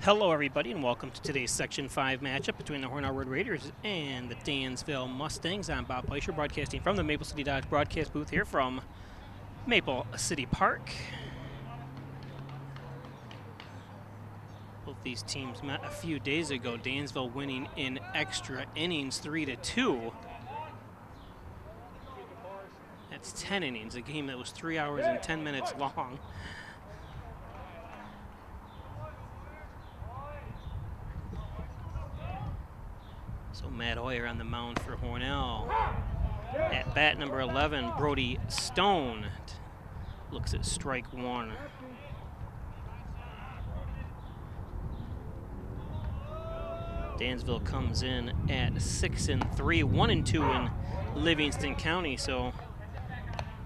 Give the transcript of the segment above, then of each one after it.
Hello everybody and welcome to today's Section 5 matchup between the Hornell Road Raiders and the Dansville Mustangs. I'm Bob Fleischer broadcasting from the Maple City Dodge broadcast booth here from Maple City Park. Both these teams met a few days ago, Dansville winning in extra innings 3-2. That's 10 innings, a game that was 3 hours and 10 minutes long. So Matt Hoyer on the mound for Hornell. At bat number 11, Brody Stone looks at strike one. Dansville comes in at 6-3, 1-2 in Livingston County. So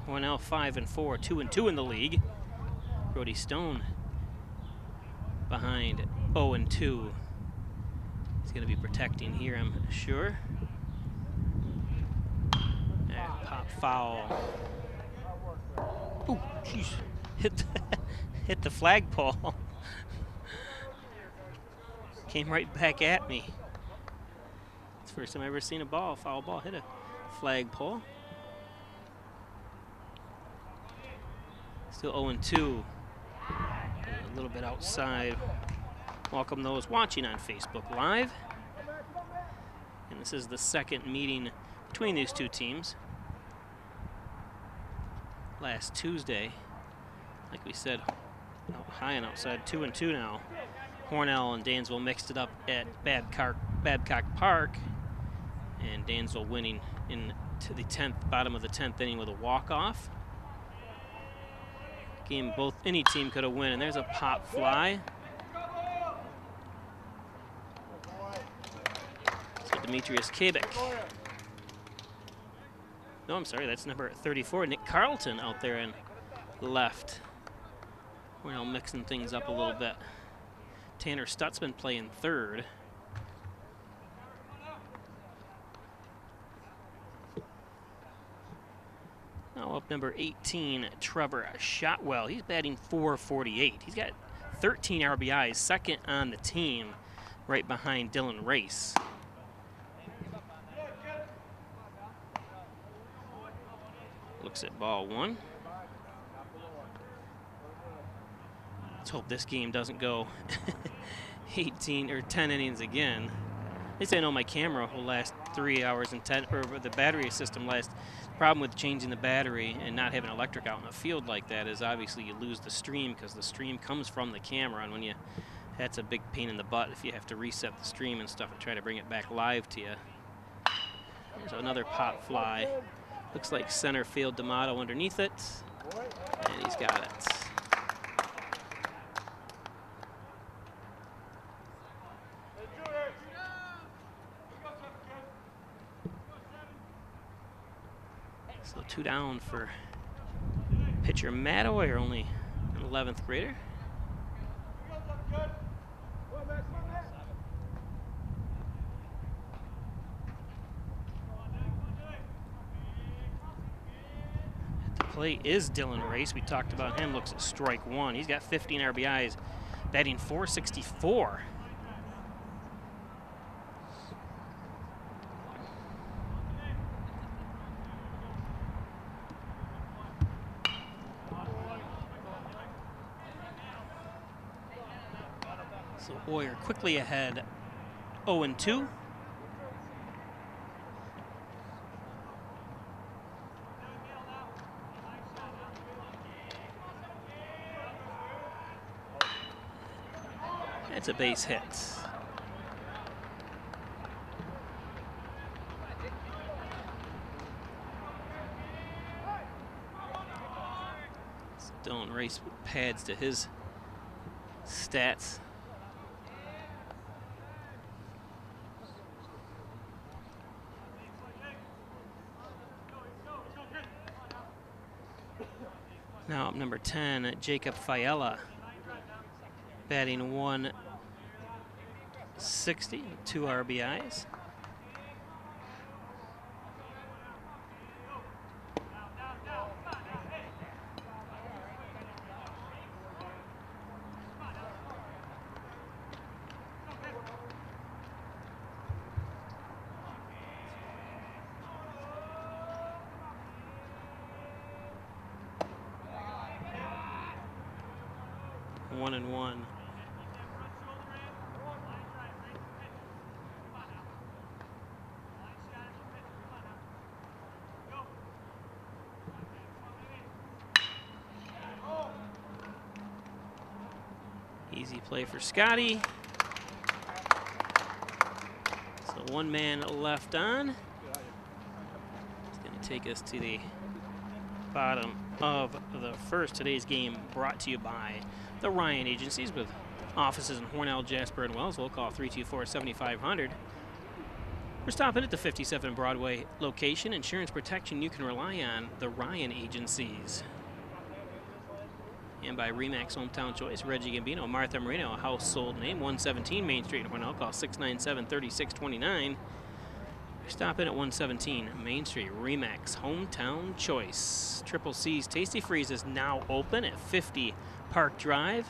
Hornell 5-4, 2-2 in the league. Brody Stone behind 0-2. He's going to be protecting here, I'm sure. And pop foul. Oh, jeez. Hit the flagpole. Came right back at me. It's the first time I've ever seen a foul ball, hit a flagpole. Still 0-2. A little bit outside. Welcome those watching on Facebook Live. And this is the second meeting between these two teams. Last Tuesday, like we said, high and outside, 2-2 now. Hornell and Dansville mixed it up at Babcock Park, and Dansville winning into the bottom of the 10th inning with a walk-off. Game any team could have won, and there's a pop fly. So Demetrius Kabik. No, I'm sorry, that's number 34, Nick Carlton out there in left. We're now mixing things up a little bit. Tanner Stutzman playing third. Now up number 18, Trevor Shotwell. He's batting .448. He's got 13 RBIs, second on the team, right behind Dylan Race. Looks at ball one. Let's hope this game doesn't go 18 or 10 innings again. At least I know my camera will last 3 hours and 10, or the battery system lasts. The problem with changing the battery and not having electric out in a field like that is obviously you lose the stream, because the stream comes from the camera, and when that's a big pain in the butt if you have to reset the stream and stuff and try to bring it back live to you. There's another pop fly. Looks like center field D'Amato underneath it, and he's got it. So 2 down for pitcher Matt Hoyer, only an 11th grader. Play is Dylan Race. We talked about him. Looks at strike one. He's got 15 RBIs, batting .464. So Hoyer quickly ahead, 0-2. It's a base hit. Dylan Race pads to his stats. Now up number 10, Jacob Fiella, batting .160, 2 RBIs. 1-1. Easy play for Scotty. So 1 man left on. It's going to take us to the bottom of the first. Today's game brought to you by the Ryan Agencies with offices in Hornell, Jasper, and Wellsville. Call 324-7500. We're stopping at the 57 Broadway location. Insurance protection you can rely on. The Ryan Agencies. And by Remax Hometown Choice, Reggie Gambino, Martha Marino, a household name, 117 Main Street in Hornell. Call 697-3629. Stop in at 117 Main Street, Remax Hometown Choice. Triple C's Tasty Freeze is now open at 50 Park Drive.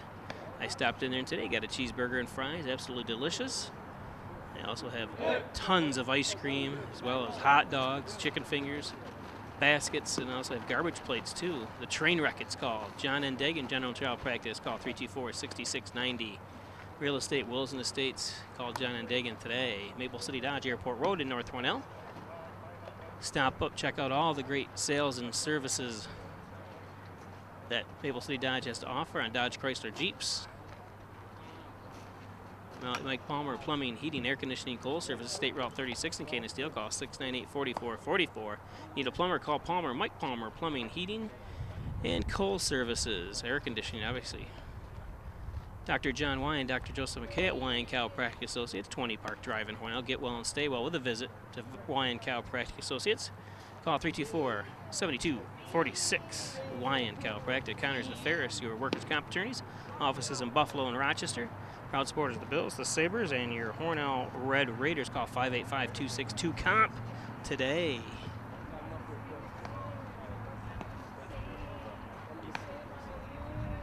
I stopped in there today, got a cheeseburger and fries, absolutely delicious. They also have tons of ice cream, as well as hot dogs, chicken fingers, baskets, and also have garbage plates too. The train wreck it's called. John N. Dagan, General Child Practice, call 324-6690. Real Estate, Wilson Estates, call John N. Dagan today. Maple City Dodge Airport Road in North Hornell. Stop up, check out all the great sales and services that Maple City Dodge has to offer on Dodge Chrysler Jeeps. Mike Palmer, Plumbing, Heating, Air Conditioning, Coal Services, State Route 36 in Canaan Steel, call 698-4444. Need a plumber, call Palmer, Mike Palmer, Plumbing, Heating, and Coal Services. Air Conditioning, obviously. Dr. John Wyan, Dr. Joseph McKay at Wyan Chiropractic Associates, 20 Park Drive in Hornell. Get well and stay well with a visit to Wyan Chiropractic Associates. Call 324-7246. Wyan Chiropractic, Connors and Ferris, your workers' comp attorneys. Offices in Buffalo and Rochester. Proud supporters of the Bills, the Sabres, and your Hornell Red Raiders. Call 585-262-COMP today.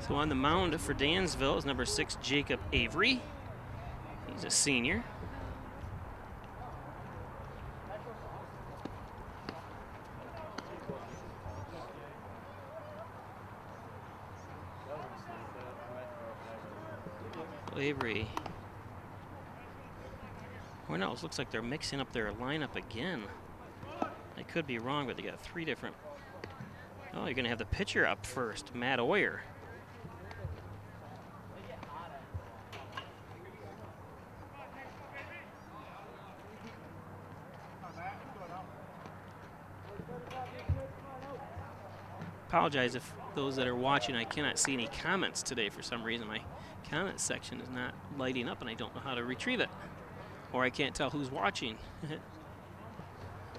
So on the mound for Dansville is number 6, Jacob Avery. He's a senior. Avery. Hornell looks like they're mixing up their lineup again. I could be wrong, but they got 3 different. Oh, you're going to have the pitcher up first, Matt Oyer. Apologize if those that are watching, I cannot see any comments today for some reason. My comment section is not lighting up and I don't know how to retrieve it, or I can't tell who's watching.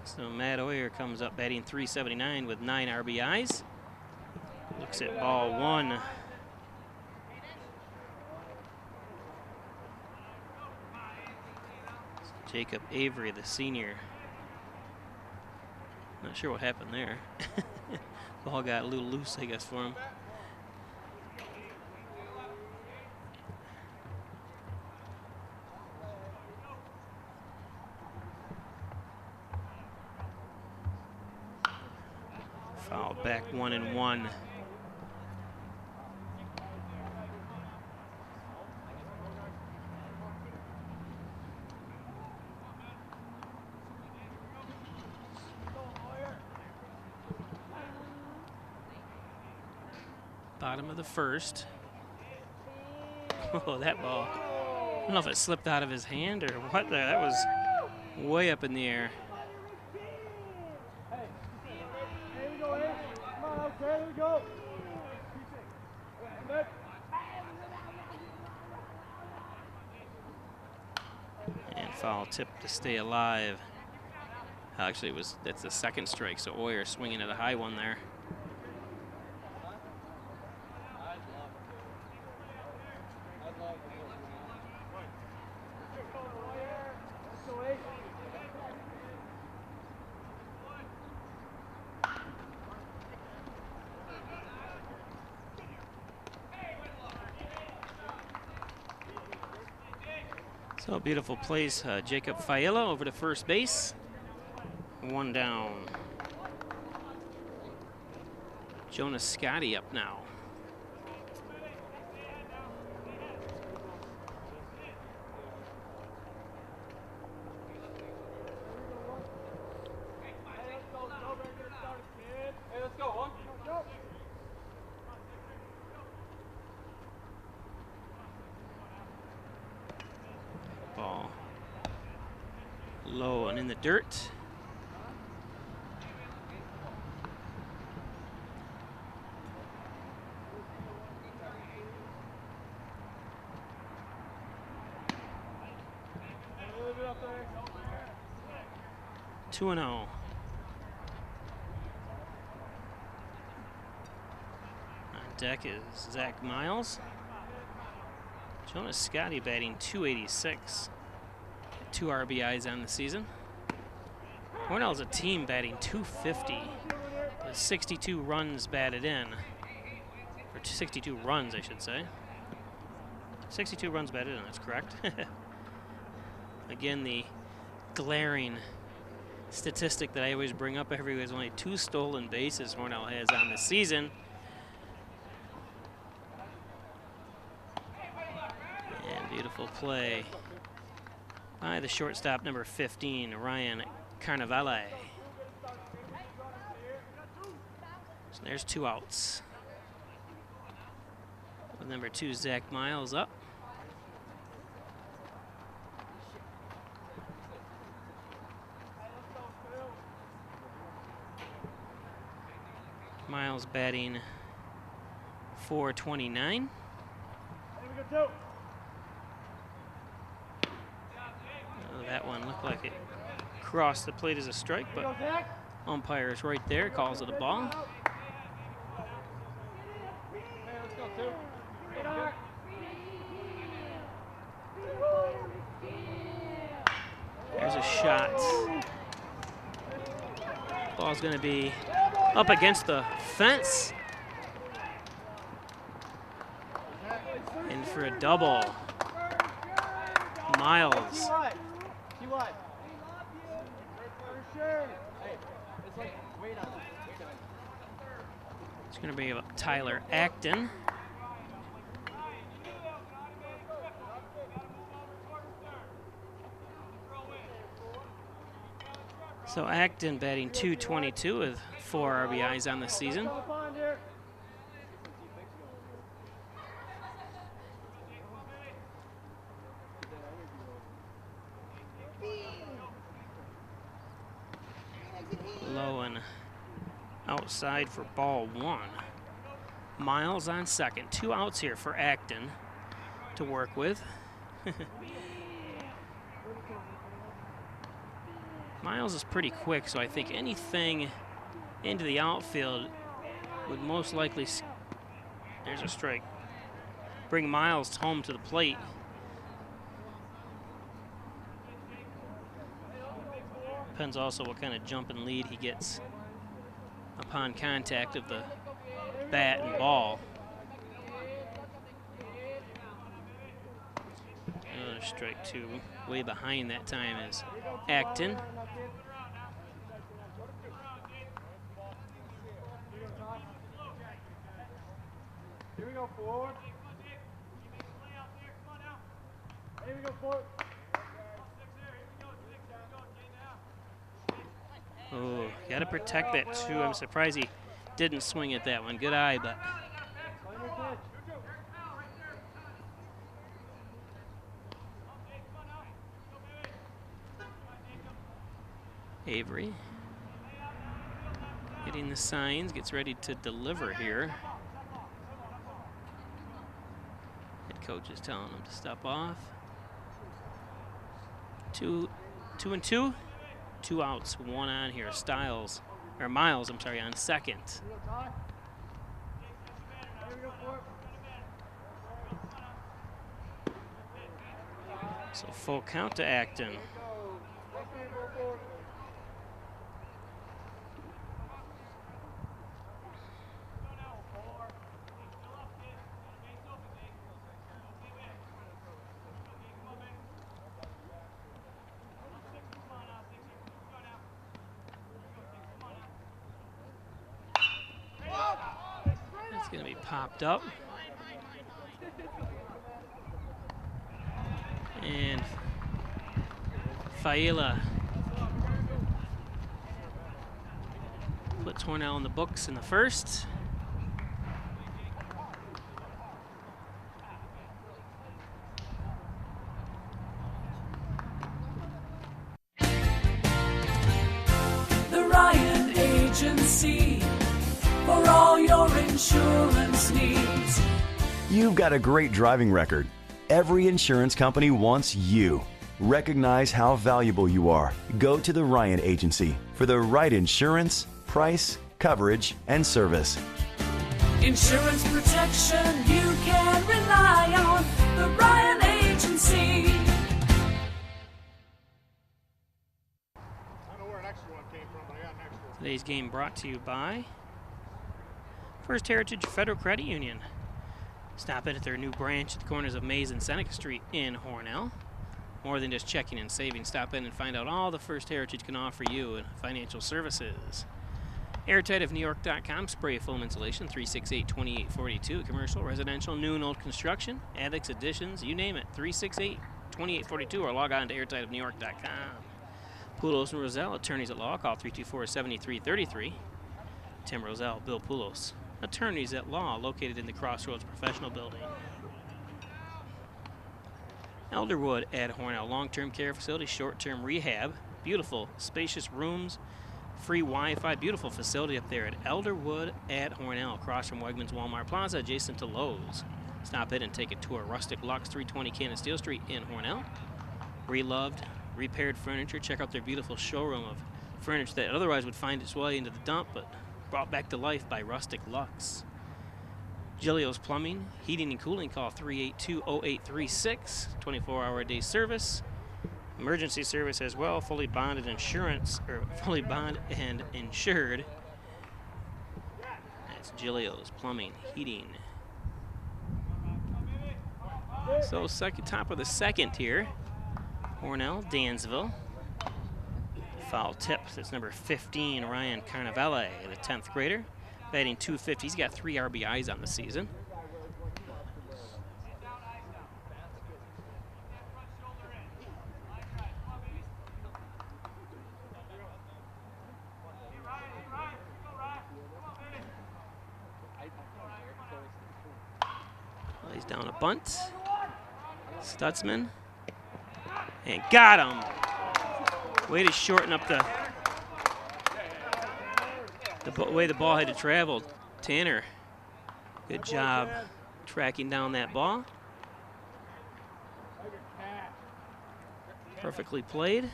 So Matt Oyer comes up batting .379 with 9 RBIs. Looks at ball 1. Jacob Avery, the senior. Not sure what happened there. Ball got a little loose, I guess, for him. Fouled back 1-1. Bottom of the first. Oh, that ball. I don't know if it slipped out of his hand or what there. That was way up in the air. And foul tip to stay alive. Actually, that's the second strike, so Oyer swinging at a high one there. So beautiful place. Jacob Failla over to first base. 1 down. Jonas Scotty up now. low and in the dirt. Two and 0. On deck is Zach Miles. Jonas Scotty batting .286. 2 RBIs on the season. Hornell is a team batting .250. 62 runs batted in. Or 62 runs, I should say. 62 runs batted in, that's correct. Again, the glaring statistic that I always bring up everywhere is only 2 stolen bases Hornell has on the season. And beautiful play by the shortstop, number 15, Ryan Carnevale. So there's 2 outs. With number 2, Zach Miles up. Miles batting .429. Oh, that one looked like it crossed the plate as a strike, but umpire is right there, calls it a ball. There's a shot. Ball's going to be up against the fence. In for a double. Miles. It's going to be Tyler Acton. So Acton batting .222 with 4 RBIs on the season. Low and outside for ball 1. Miles on second. 2 outs here for Acton to work with. Miles is pretty quick, so I think anything into the outfield would most likely, there's a strike, bring Miles home to the plate. Depends also what kind of jump and lead he gets upon contact of the bat and ball. Another strike 2. Way behind that time is Acton. Here we go, forward. Here we go, forward. Oh, got to protect that too. I'm surprised he didn't swing at that one. Good eye, but. Avery getting the signs, gets ready to deliver here. Head coach is telling him to step off. 2 and 2. 2 outs, 1 on here. Miles, I'm sorry, on second. So full count to Acton. That's going to be popped up. And Faila puts Hornell in the books in the first. insurance needs. You've got a great driving record. Every insurance company wants you. Recognize how valuable you are. Go to the Ryan Agency for the right insurance, price, coverage, and service. Insurance protection you can rely on. The Ryan Agency. Today's game brought to you by First Heritage Federal Credit Union. Stop in at their new branch at the corners of Mays and Seneca Street in Hornell. More than just checking and saving, stop in and find out all the First Heritage can offer you in financial services. Airtightofnewyork.com, spray foam insulation, 368-2842, commercial, residential, new and old construction, attics, additions, you name it, 368-2842, or log on to airtightofnewyork.com. Poulos and Roselle, attorneys at law, call 324-7333. Tim Roselle, Bill Poulos, attorneys at law, located in the Crossroads Professional Building. Elderwood at Hornell, long-term care facility, short-term rehab, beautiful, spacious rooms, free Wi-Fi, beautiful facility up there at Elderwood at Hornell, across from Wegmans Walmart Plaza, adjacent to Lowe's. Stop in and take a tour. Rustic Lux, 320 Canasteel Street in Hornell. Reloved, repaired furniture. Check out their beautiful showroom of furniture that otherwise would find its way into the dump, but brought back to life by Rustic Lux. Gilio's Plumbing, Heating and Cooling, call 382-0836, 24-hour-a-day service. Emergency service as well, fully bonded insurance, or fully bonded and insured. That's Gilio's Plumbing, Heating. So top of the second here, Hornell, Dansville. Foul tip, that's number 15, Ryan Carnavale, the 10th grader. Batting .250, he's got 3 RBIs on the season. Lays down a bunt. Stutzman. And got him. Way to shorten up the way the ball had to travel. Tanner, good job tracking down that ball. Perfectly played.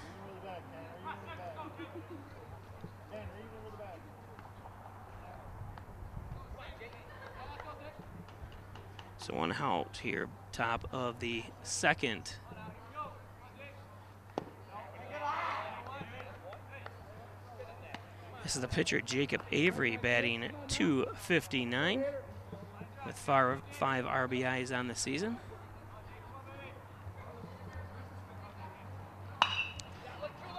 So one out here, top of the second. This is the pitcher, Jacob Avery, batting .259 with 5 RBIs on the season.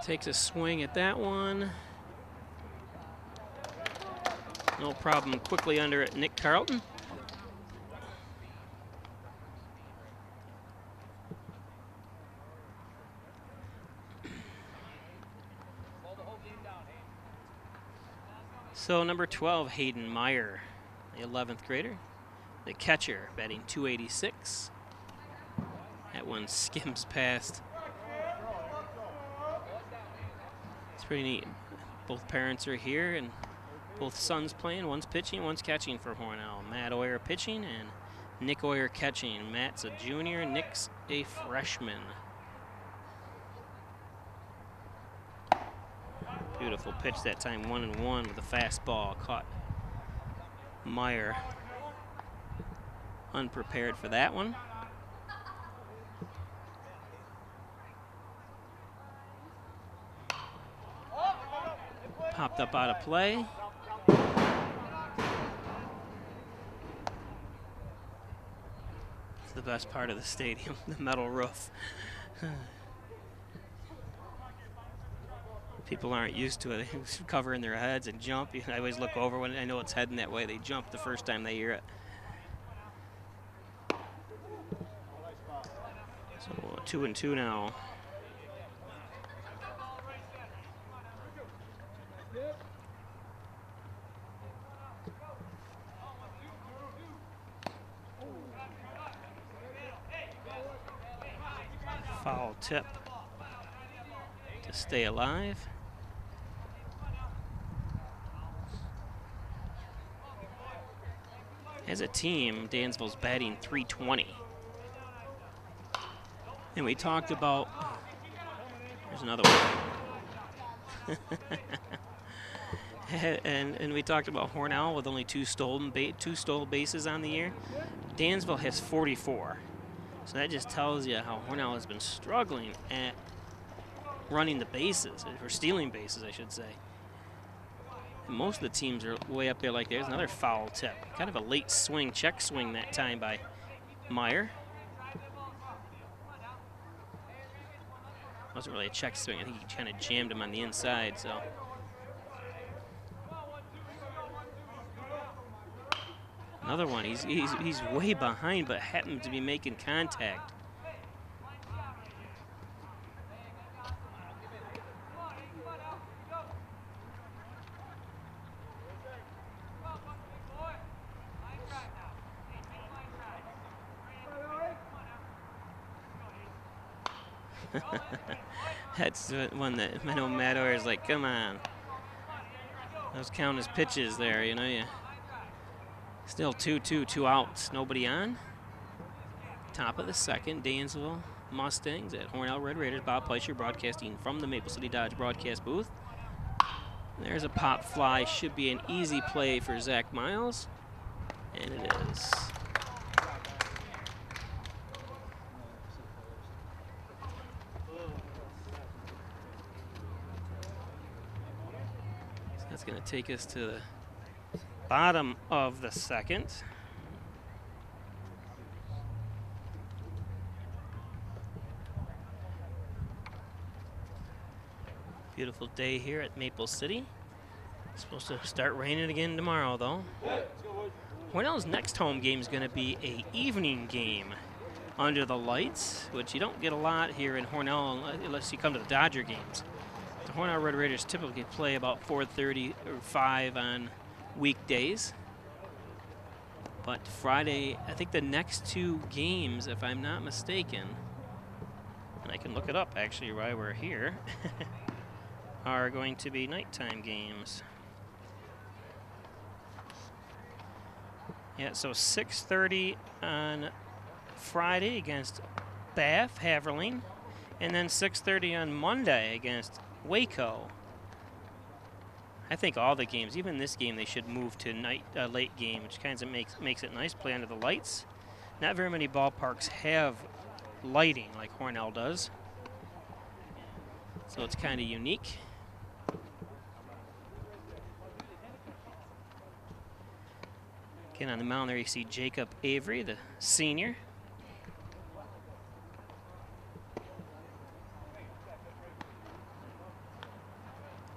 Takes a swing at that one. No problem, quickly under it, Nick Carlton. So number 12, Hayden Meyer, the 11th grader, the catcher, batting .286. That one skims past. It's pretty neat. Both parents are here, and both sons playing. One's pitching, one's catching for Hornell. Matt Oyer pitching and Nick Oyer catching. Matt's a junior, Nick's a freshman. Beautiful pitch that time, 1-1 with a fastball. Caught Meyer unprepared for that one. Popped up out of play. It's the best part of the stadium, the metal roof. People aren't used to it. They covering their heads and jump. I always look over when I know it's heading that way. They jump the first time they hear it. So 2-2 now. Foul tip to stay alive. As a team, Dansville's batting .320. And we talked about, there's another one. and we talked about Hornell with only two stolen bases on the year. Dansville has 44. So that just tells you how Hornell has been struggling at running the bases, or stealing bases, I should say. And most of the teams are way up there. Like, there's another foul tip. Kind of a late swing, check swing that time by Meyer. Wasn't really a check swing. I think he kind of jammed him on the inside, so. Another one. He's way behind, but happened to be making contact. That's the one that I know Matt Orr is like, come on. Those count as pitches there, you know. Yeah. Still 2-2, 2 outs, nobody on. Top of the second, Dansville Mustangs at Hornell Red Raiders. Bob Pleicher broadcasting from the Maple City Dodge broadcast booth. There's a pop fly. Should be an easy play for Zach Miles. And it is. So that's going to take us to the bottom of the second. Beautiful day here at Maple City. It's supposed to start raining again tomorrow, though. Hornell's next home game is going to be an evening game under the lights, which you don't get a lot here in Hornell unless you come to the Dodger games. The Hornell Red Raiders typically play about 4:30 or 5 on weekdays. But Friday, I think the next two games, if I'm not mistaken, and I can look it up actually while we're here, are going to be nighttime games. Yeah, so 6:30 on Friday against Bath, Haverling, and then 6:30 on Monday against Waco. I think all the games, even this game, they should move to late game, which kind of makes it nice. Play under the lights. Not very many ballparks have lighting like Hornell does, so it's kind of unique. Again, on the mound there you see Jacob Avery, the senior.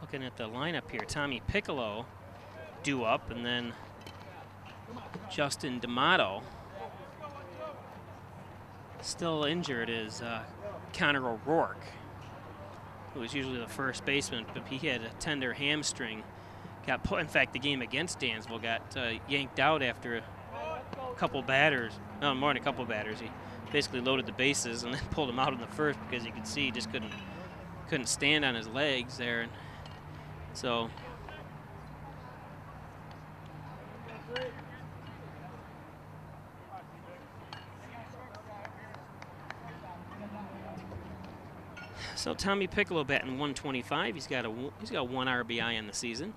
Looking at the lineup here, Tommy Piccolo due up, and then Justin D'Amato. Still injured is Connor O'Rourke, who was usually the first baseman, but he had a tender hamstring. Got put, in fact, the game against Dansville got yanked out after a couple batters, no, more than a couple batters. He basically loaded the bases and then pulled him out in the first because you could see he just couldn't stand on his legs there. And so Tommy Piccolo batting 125. He's got one RBI in the season.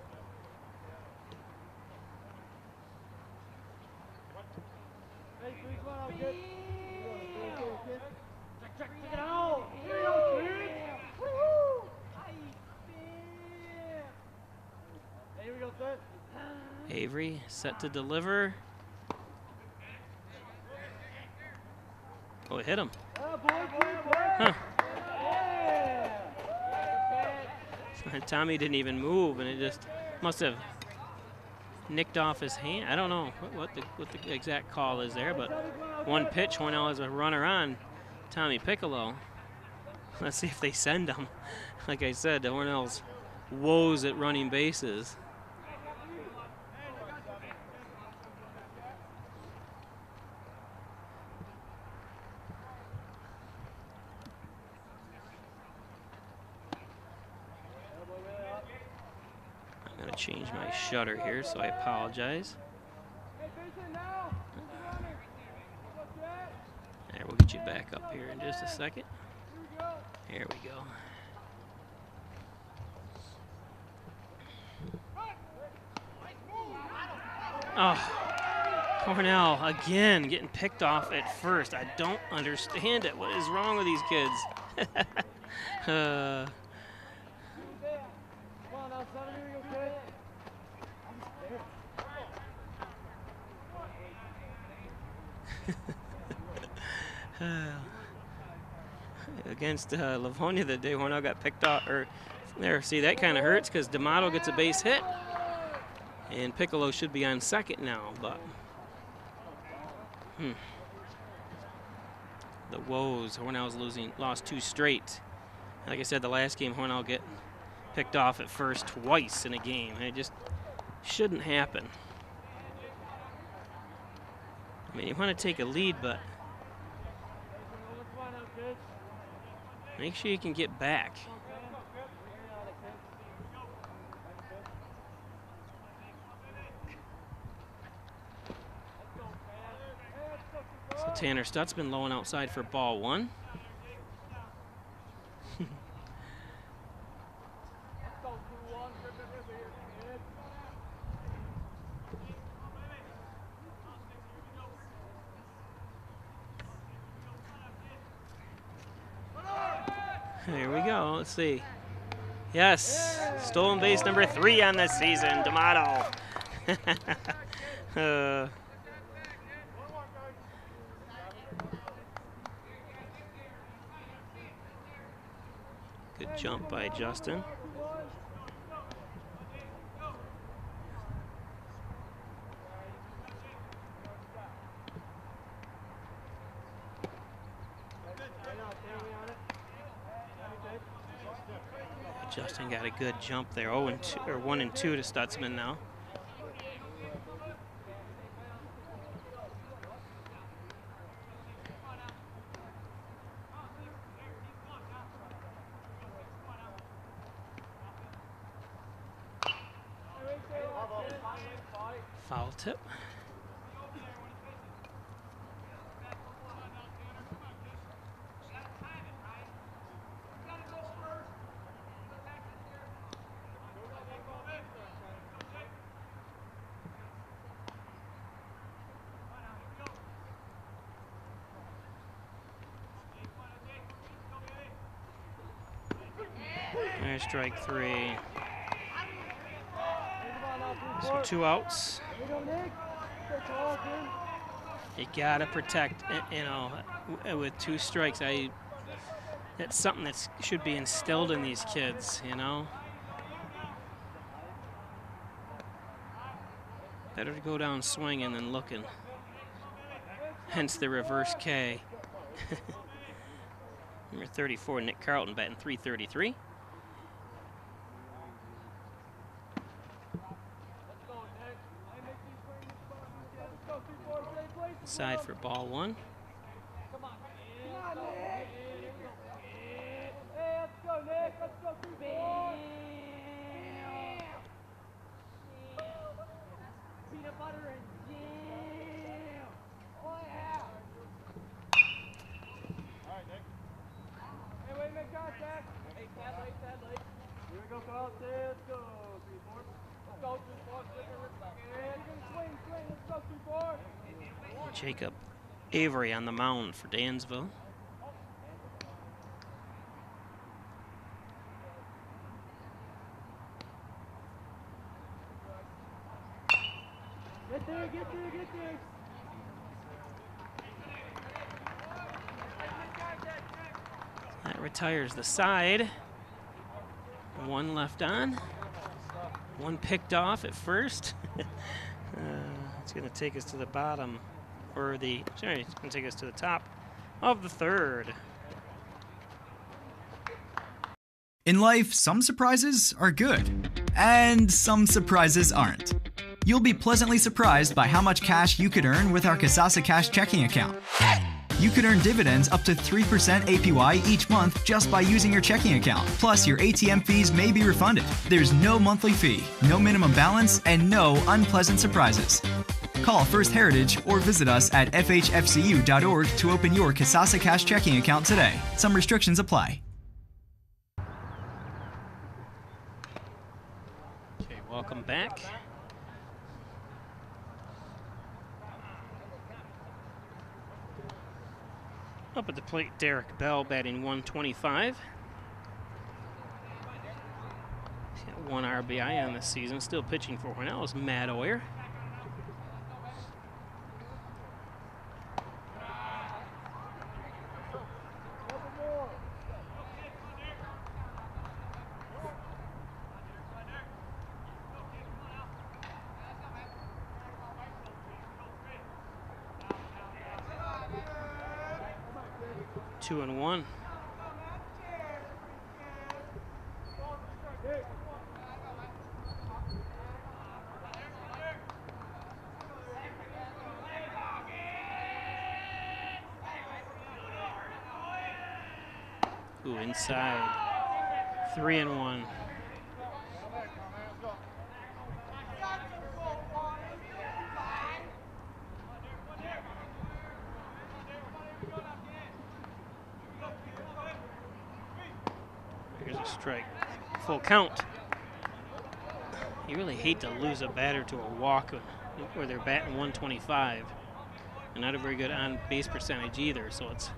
Avery set to deliver. Oh, it hit him. Huh. Tommy didn't even move, and it just must have nicked off his hand. I don't know what the exact call is there, but one pitch, Hornell has a runner on Tommy Piccolo. Let's see if they send him. Like I said, the Hornell's woes at running bases. I'm going to change my shutter here, so I apologize. back up here in just a second. Here we go. Oh, Hornell again getting picked off at first. I don't understand it. What is wrong with these kids? Against Livonia the day Hornell got picked off. Or there, see, that kind of hurts because D'Amato gets a base hit. And Piccolo should be on second now, but the woes. Hornell's lost 2 straight. Like I said, the last game Hornell get picked off at first twice in a game. It just shouldn't happen. I mean, you want to take a lead, but make sure you can get back. So Tanner Stutzman lowing outside for ball 1. There we go. Let's see. Yes, stolen base number 3 on the season, D'Amato. Good jump by Justin. Justin got a good jump there. 0-2 or 1-2 to Stutzman now. Foul tip. There's strike 3. So 2 outs. You gotta protect, you know, with 2 strikes. That's something that should be instilled in these kids, you know. Better to go down swinging than looking. Hence the reverse K. Number 34, Nick Carlton, batting .333. Side for ball 1. Jacob Avery on the mound for Dansville. Get there, get there, get there. That retires the side. 1 left on. 1 picked off at first. It's going to take us to the bottom, or sorry, it's going to take us to the top of the 3rd. In life, some surprises are good, and some surprises aren't. You'll be pleasantly surprised by how much cash you could earn with our Kasasa Cash checking account. You could earn dividends up to 3% APY each month just by using your checking account. Plus, your ATM fees may be refunded. There's no monthly fee, no minimum balance, and no unpleasant surprises. Call First Heritage or visit us at fhfcu.org to open your Kasasa Cash checking account today. Some restrictions apply. Okay, welcome back. Up at the plate, Derek Bell batting 125. He's got 1 RBI on this season. Still pitching for Hornell is Matt Oyer. Two and one. Ooh, inside. 3 and 1. Here's a strike. Full count. You really hate to lose a batter to a walk where they're batting 125. And not a very good on base percentage either, so it's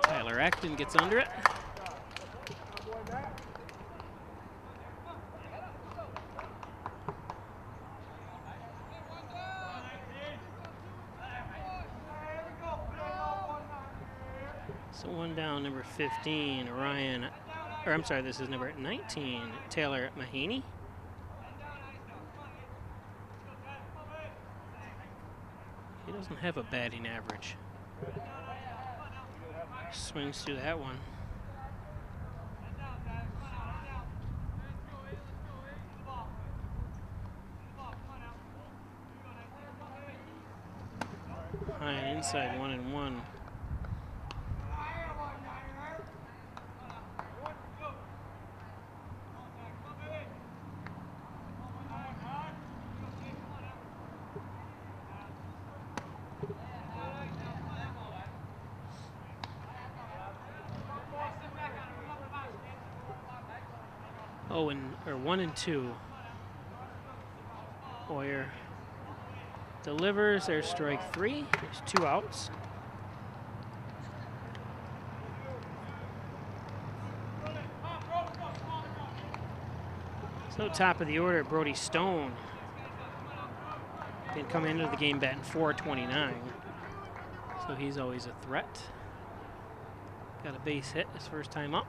Tyler Acton gets under it. So one down, number 15, Ryan, or I'm sorry, this is number 19, Taylor Mahaney. He doesn't have a batting average. Swings through that one. High and inside, 1 and 1. Oh, or 1 and 2. Oyer delivers. There's strike 3. There's 2 outs. So top of the order, Brody Stone. Didn't come into the game batting .429. So he's always a threat. Got a base hit his first time up.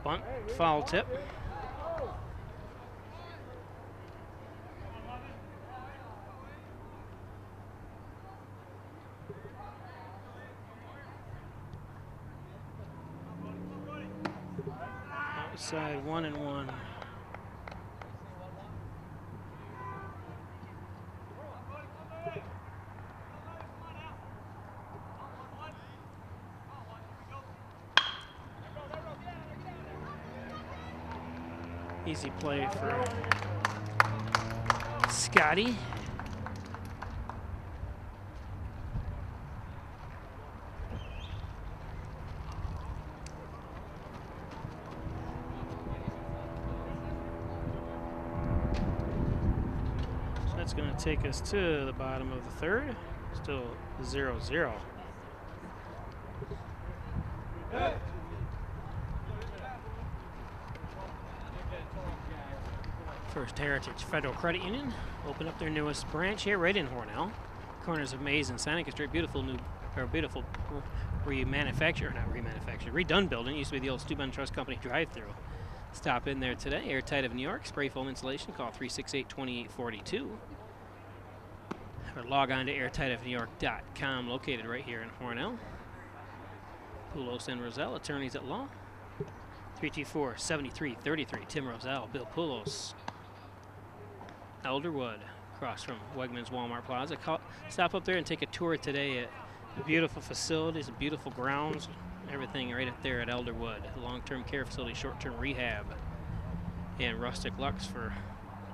Bunt, foul tip. Outside, 1 and 1. Easy play for Scotty. So that's going to take us to the bottom of the third. Still 0-0. First Heritage Federal Credit Union opened up their newest branch here right in Hornell. Corners of Maze and Seneca Street. Beautiful redone building. Used to be the old Steuben Trust Company drive-through. Stop in there today. Airtight of New York. Spray foam insulation. Call 368-2842. Or log on to airtightofnewyork.com. Located right here in Hornell. Poulos and Roselle, attorneys at law. 324-7333. Tim Roselle, Bill Poulos. Elderwood, across from Wegmans Walmart Plaza. Stop up there and take a tour today at the beautiful facilities, the beautiful grounds, everything right up there at Elderwood. Long-term care facility, short-term rehab, and Rustic Lux for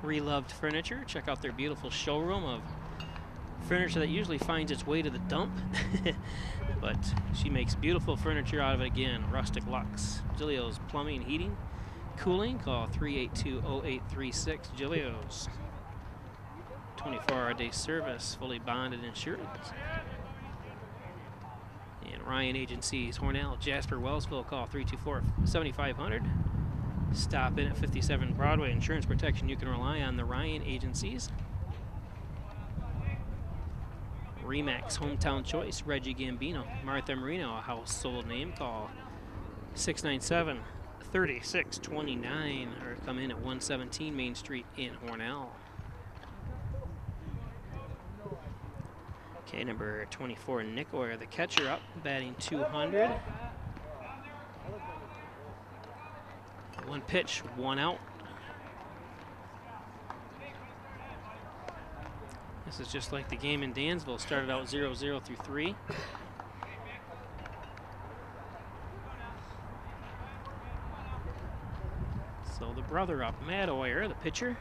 reloved furniture. Check out their beautiful showroom of furniture that usually finds its way to the dump, but she makes beautiful furniture out of it again. Rustic Lux. Giglio's Plumbing, Heating, Cooling. Call 382-0836. Giglio's. 24-hour-a-day service, fully bonded insurance. And Ryan Agencies, Hornell, Jasper, Wellsville. Call 324-7500. Stop in at 57 Broadway. Insurance protection you can rely on. The Ryan Agencies. Remax, Hometown Choice, Reggie Gambino, Martha Marino, a household name. Call 697-3629 or come in at 117 Main Street in Hornell. Okay, number 24, Nick Oyer, the catcher, up, batting 200. One pitch, one out. This is just like the game in Dansville. Started out 0-0 through 3. So the brother up, Matt Oyer, the pitcher.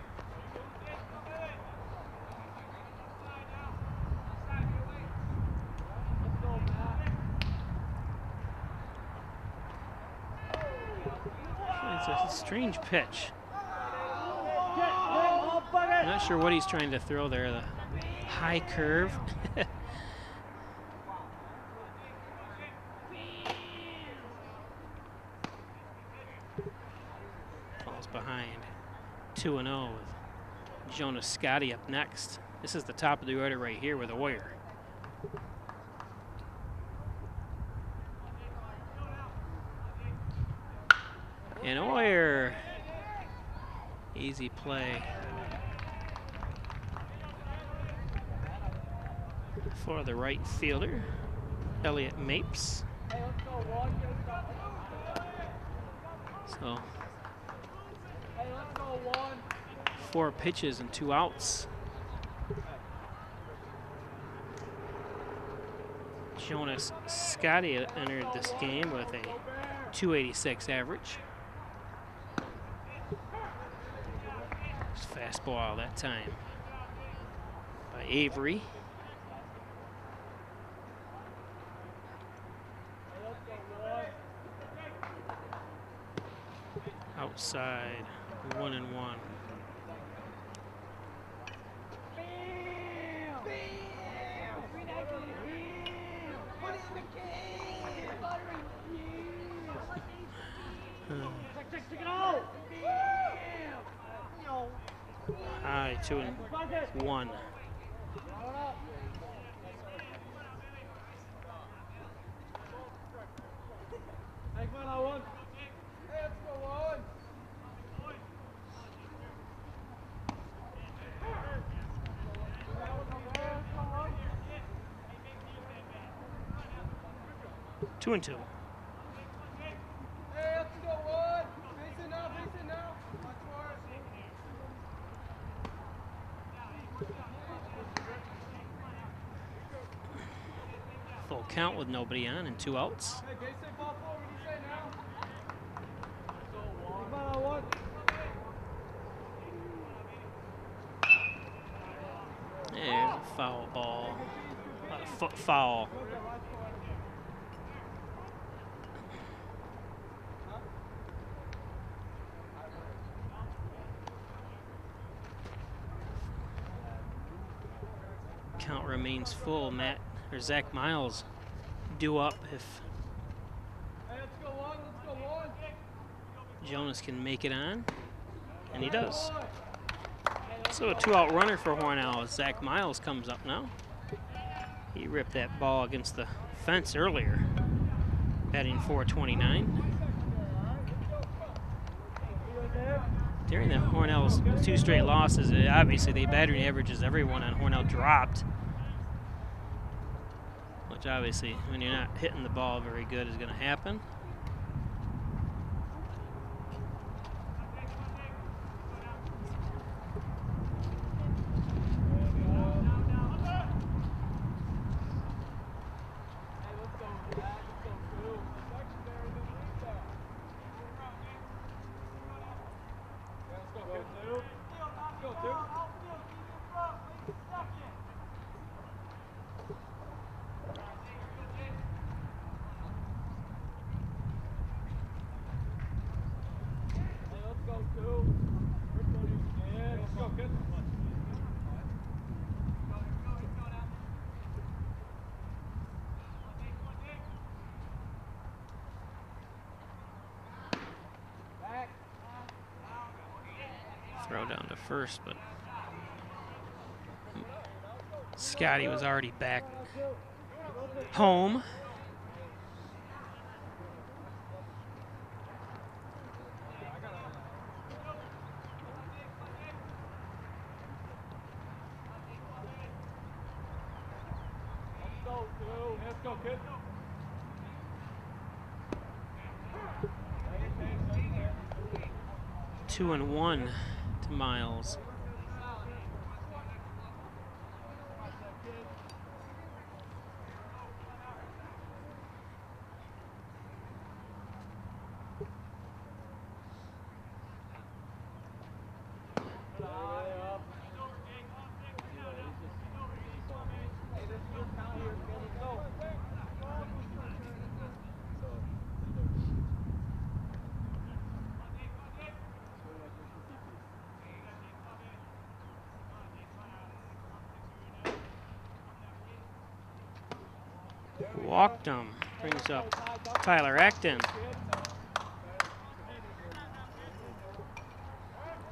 It's a strange pitch. I'm not sure what he's trying to throw there. The high curve. Falls behind. 2-0 with Jonas Scotty up next. This is the top of the order right here with Oyer. And Oyer, easy play for the right fielder, Elliot Mapes. So 4 pitches and 2 outs. Jonas Scotty entered this game with a .286 average. Fastball that time by Avery. Outside, 1-1. High, 2-1. Two and two. Full count with nobody on and 2 outs. There's a foul ball. A foot foul. Count remains full. Zach Miles due up if Jonas can make it on, and he does. So a 2-out runner for Hornell as Zach Miles comes up now. He ripped that ball against the fence earlier, batting .429. During the Hornell's 2 straight losses, obviously the batting averages everyone on Hornell dropped. Which obviously, when you're not hitting the ball very good, is going to happen. Throw down to first, but Scotty was already back home. Let's go, kid. 2-1 to Miles. Walked him. Brings up Tyler Acton.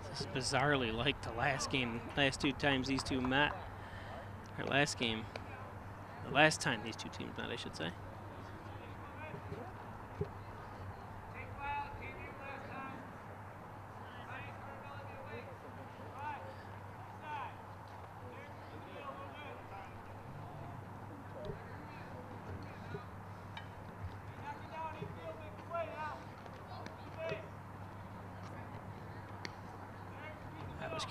This is bizarrely like the last game, last two times these two met. Or last game. The last time these two teams met, I should say.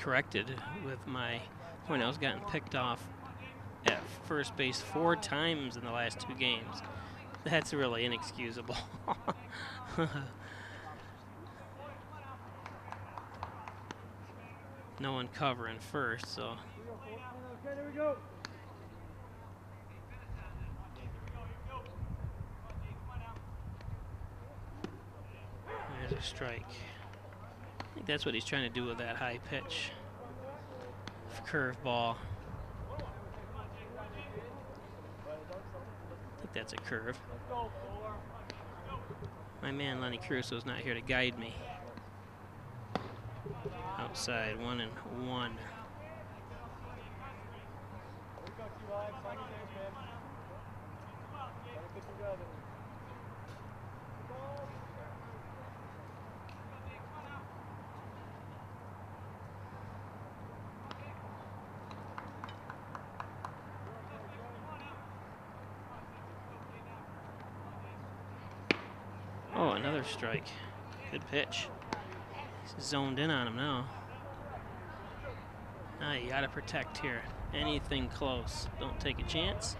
Corrected with my Hornell's gotten picked off at first base 4 times in the last 2 games. That's really inexcusable. No one covering first, so. There's a strike. I think that's what he's trying to do with that high pitch curveball. I think that's a curve. My man Lenny Caruso's not here to guide me. Outside, 1-1. Oh, another strike. Good pitch. He's zoned in on him now. Now you gotta protect here. Anything close. Don't take a chance.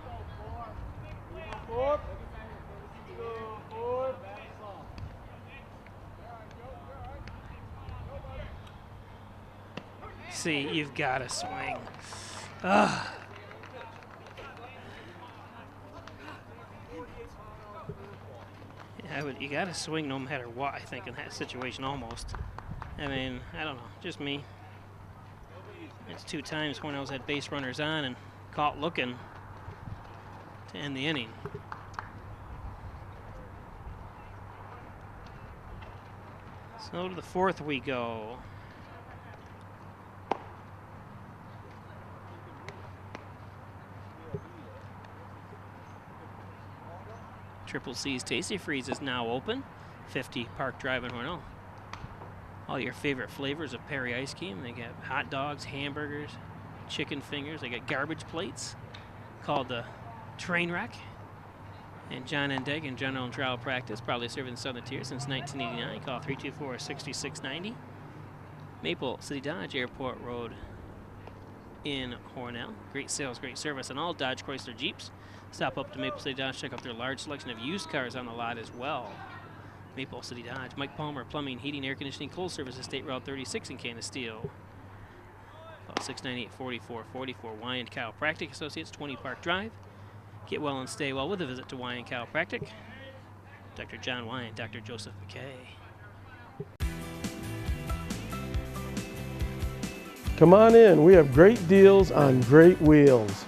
See, you've gotta swing. Ugh. You gotta swing no matter what, I think, in that situation almost. I mean, I don't know, just me. It's 2 times Hornell's had base runners on and caught looking to end the inning. So to the 4th we go. Triple C's Tasty Freeze is now open. 50 Park Drive in Hornell. All your favorite flavors of Perry ice cream. They got hot dogs, hamburgers, chicken fingers. They got garbage plates called the Trainwreck. And John Endeg in General and Trial Practice, probably serving the Southern Tier since 1989. Call 324-6690. Maple City Dodge Airport Road in Hornell. Great sales, great service on all Dodge Chrysler Jeeps. Stop up to Maple City Dodge, check out their large selection of used cars on the lot as well. Maple City Dodge, Mike Palmer, Plumbing, Heating, Air Conditioning, Coal Services, State Route 36 in Canasteel. 718-698-4444. Wyand Chiropractic Associates, 20 Park Drive. Get well and stay well with a visit to Wyand Chiropractic. Dr. John Wyand, Dr. Joseph McKay. Come on in. We have great deals on great wheels.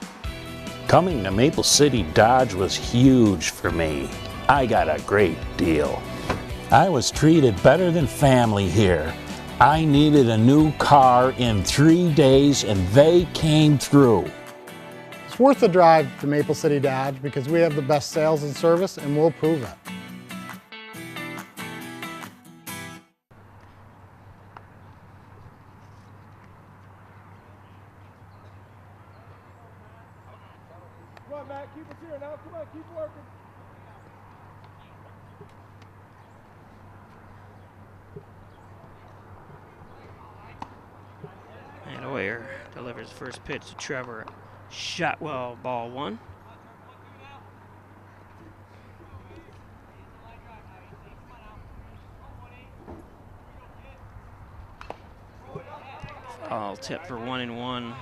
Coming to Maple City Dodge was huge for me. I got a great deal. I was treated better than family here. I needed a new car in 3 days and they came through. It's worth the drive to Maple City Dodge because we have the best sales and service and we'll prove it. Come on, Matt, keep us here now. Come on, keep working. And Oyer delivers first pitch to Trevor Shotwell, ball one. Foul tip for 1-1.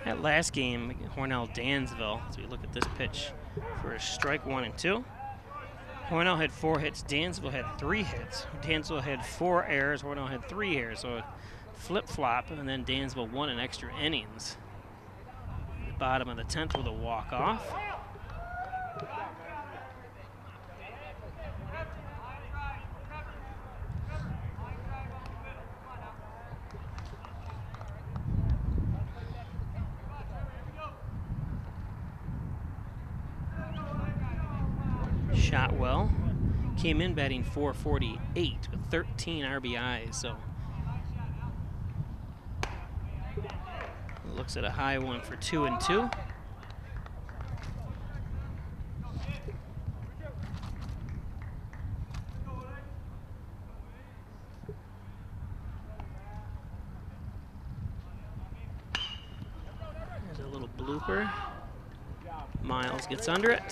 That last game, Hornell Dansville, as we look at this pitch for strike 1 and 2. Hornell had 4 hits, Dansville had 3 hits. Dansville had 4 errors, Hornell had 3 errors, so a flip-flop, and then Dansville won in extra innings. The bottom of the 10th with a walk-off. Shotwell came in batting .448 with 13 RBIs, so looks at a high one for 2 and 2. There's a little blooper. Miles gets under it.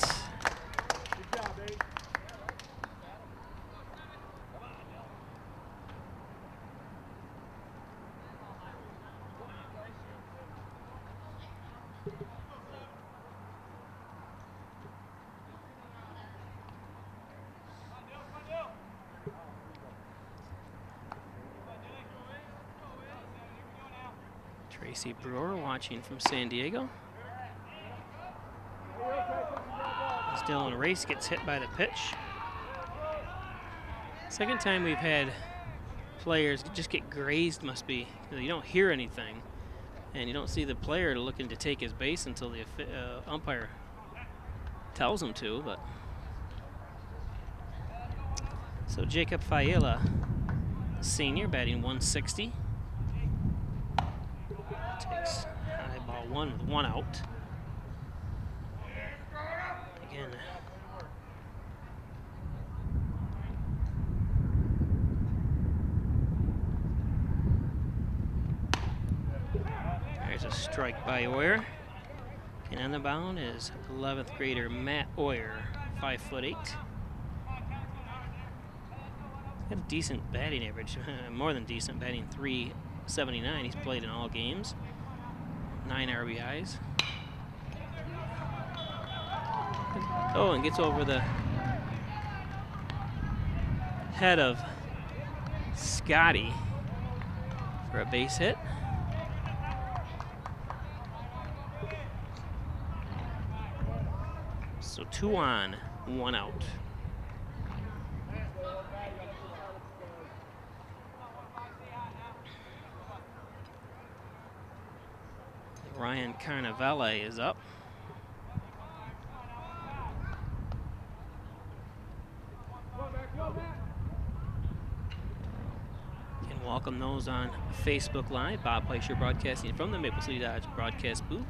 Tracy Brewer watching from San Diego. As Dylan Race gets hit by the pitch. Second time we've had players just get grazed, must be. You don't hear anything, and you don't see the player looking to take his base until the umpire tells him to. But so Jacob Faela, senior, batting 160. Takes high ball one with 1 out. Again. There's a strike by Oyer. And on the mound is 11th grader Matt Oyer, 5'8". Got a decent batting average, more than decent, batting .379. He's played in all games. 9 RBIs. Oh, and gets over the head of Scotty for a base hit. So 2 on, 1 out. Ryan Carnavale is up. welcome those on Facebook Live. Bob Fleischer broadcasting from the Maple City Dodge broadcast booth.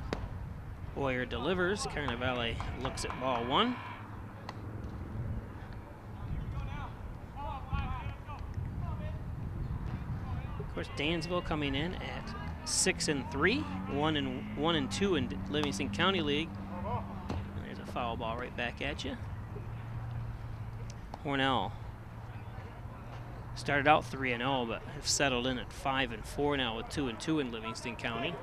Boyer delivers. Carnivale looks at ball one. Of course, Dansville coming in at 6-3, 1-2 in Livingston County League. And there's a foul ball right back at you. Hornell started out 3-0, but have settled in at 5-4 now with 2-2 in Livingston County.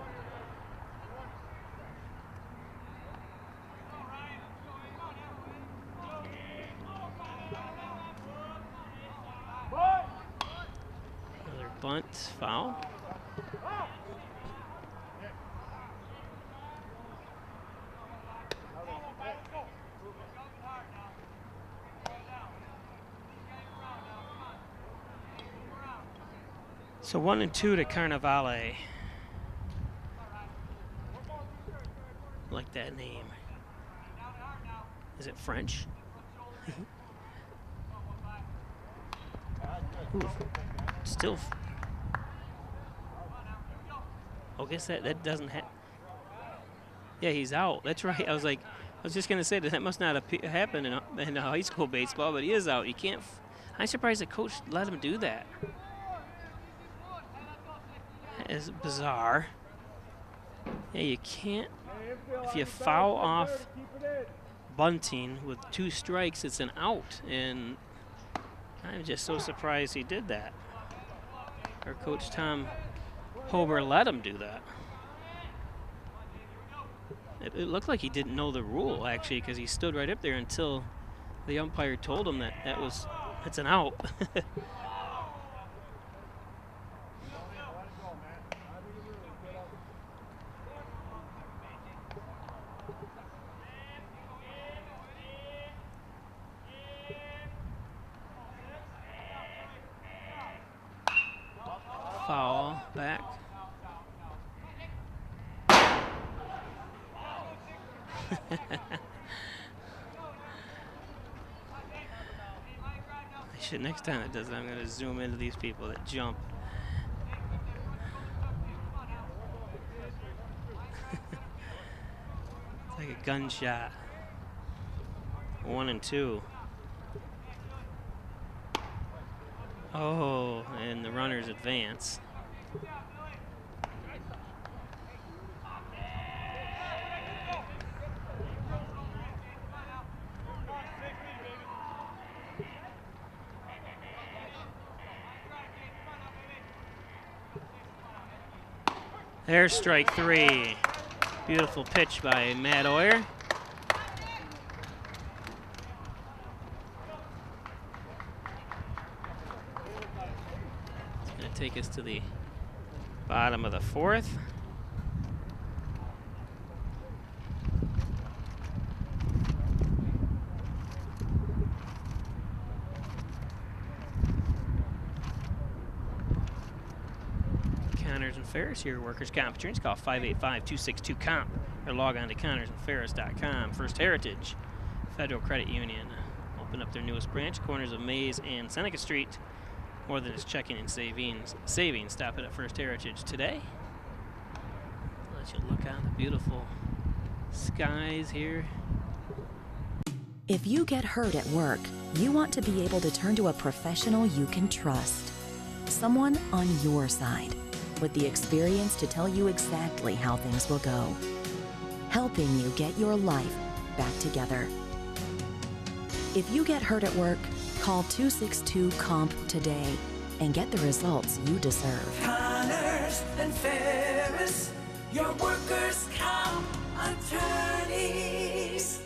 Another bunt foul. So 1-2 to Carnivale. Like that name. Is it French? Ooh, still. I guess that doesn't have. Yeah, he's out. That's right. I was just gonna say that must not have happened in high school baseball, but he is out. You can't. I'm surprised the coach let him do that. That is bizarre. Yeah, you can't. If you foul off bunting with 2 strikes, it's an out, and I'm just so surprised he did that. Or Coach Tom Hober let him do that. It looked like he didn't know the rule, actually, because he stood right up there until the umpire told him that it's an out. Foul back. Next time it does it, I'm going to zoom into these people that jump. It's like a gunshot. 1-2. Oh, and the runners advance. There's strike 3. Beautiful pitch by Matt Oyer. It's going to take us to the bottom of the 4th. Connors and Ferris, your workers' comp insurance. Call 585-262-COMP or log on to connorsandferris.com. First Heritage Federal Credit Union opened up their newest branch, corners of Mays and Seneca Street. More than just checking and savings. Stop it at First Heritage today. Let you look out the beautiful skies here. If you get hurt at work, you want to be able to turn to a professional you can trust. Someone on your side, with the experience to tell you exactly how things will go. Helping you get your life back together. If you get hurt at work, call 262-COMP today and get the results you deserve. Connors and Ferris, your workers' comp attorneys.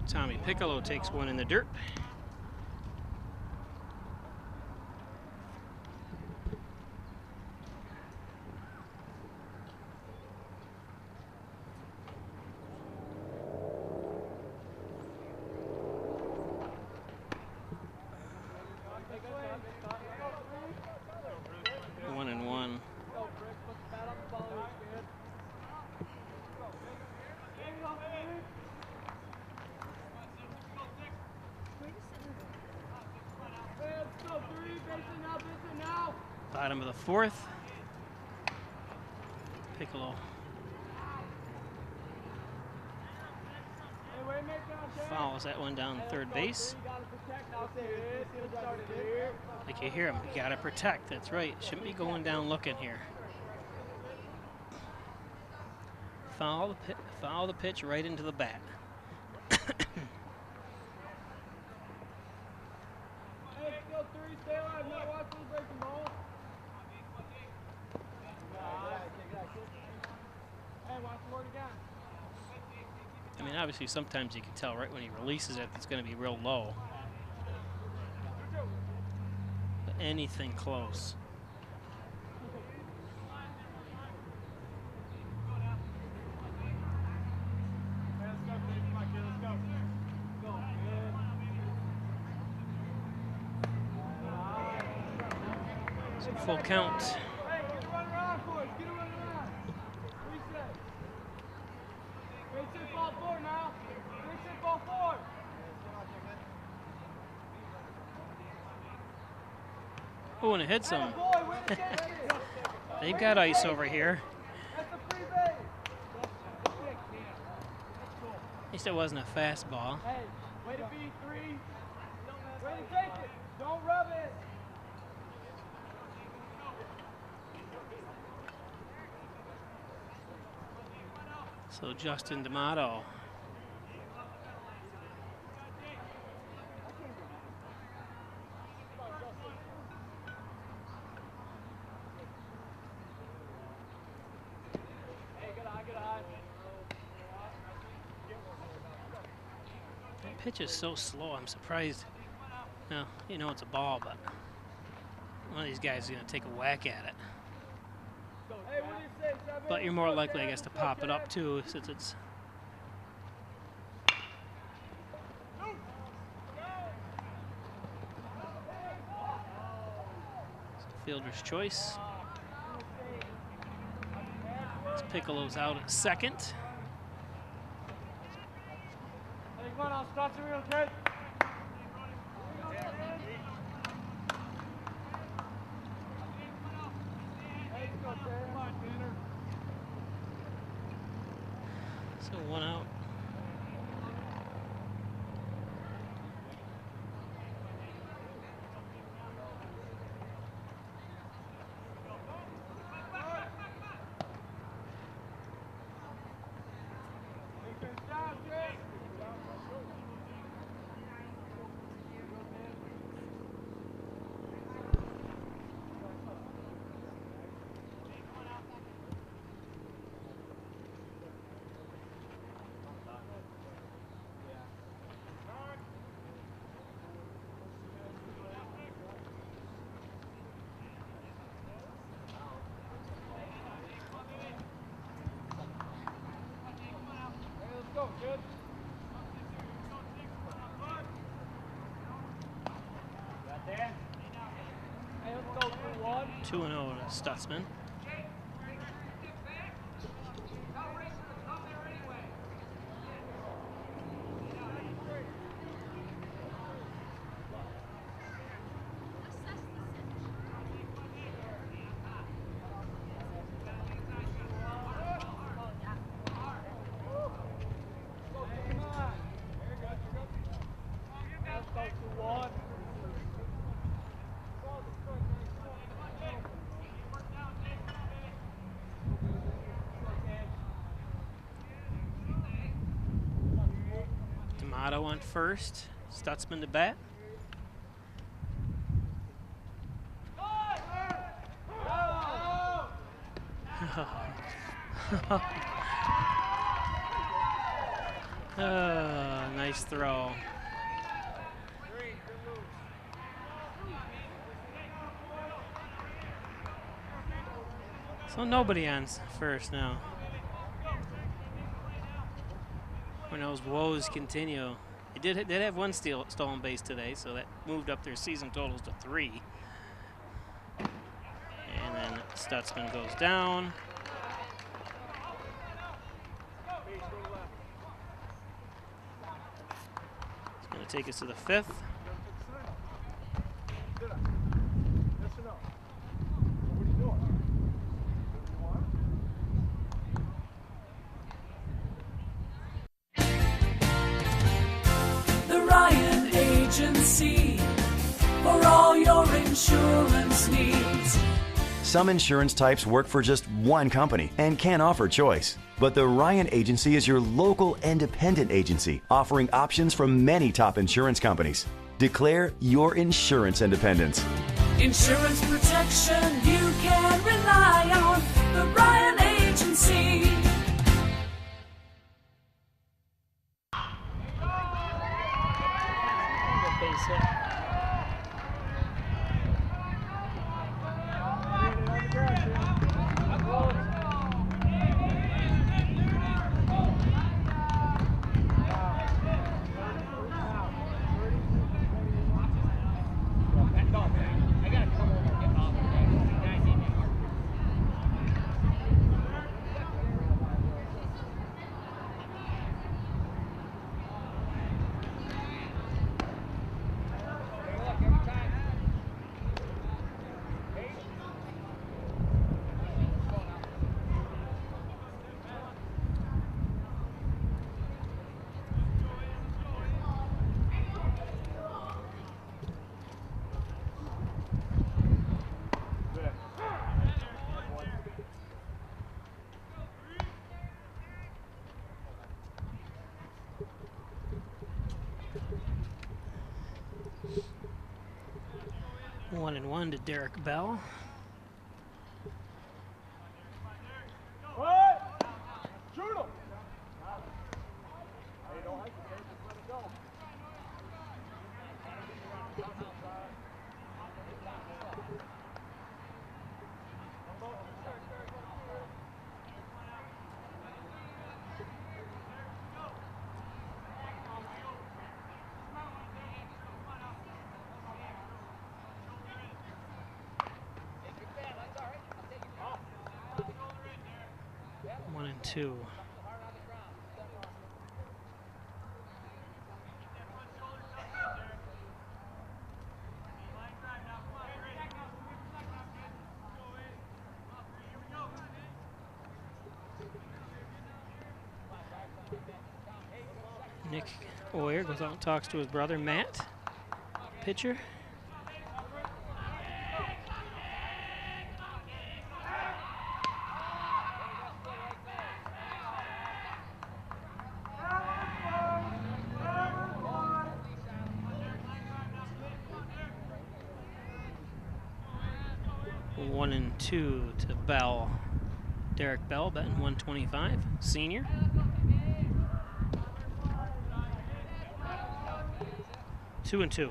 Tommy Piccolo takes one in the dirt. Bottom of the fourth. Piccolo fouls that one down third base. Like you hear him, you gotta protect. That's right. Shouldn't be going down looking here. Foul the pitch right into the bat. I mean, obviously, sometimes you can tell right when he releases it, it's going to be real low. But anything close. So full count. Oh, and it hits him. They've got ice over here. At least it wasn't a fastball. Hey, way to be 3. Way to take it. Don't rub it. So Justin D'Amato. That pitch is so slow, I'm surprised. No, you know it's a ball, but one of these guys is going to take a whack at it. But you're more likely, I guess, to pop it up too, since it's fielder's choice. This Piccolo's out at second. Hey, come on, I'll start you real good. So one out. Good. 2-0 to Stutzman. D'Amato on first, Stutzman to bat. Oh, nice throw. So nobody on first now. Hornell's woes continue. They did have one stolen base today, so that moved up their season totals to 3. And then Stutzman goes down. It's going to take us to the 5th. insurance needs. Some insurance types work for just one company and can offer choice. But the Ryan Agency is your local independent agency, offering options from many top insurance companies. Declare your insurance independence. Insurance protection you can rely on. The Ryan Agency. Base hit. One and one to Derek Bell. Shoot him! One and two. Nick Oyer goes out and talks to his brother Matt, pitcher. One and two to Bell. Derek Bell batting 125, senior. Two and two.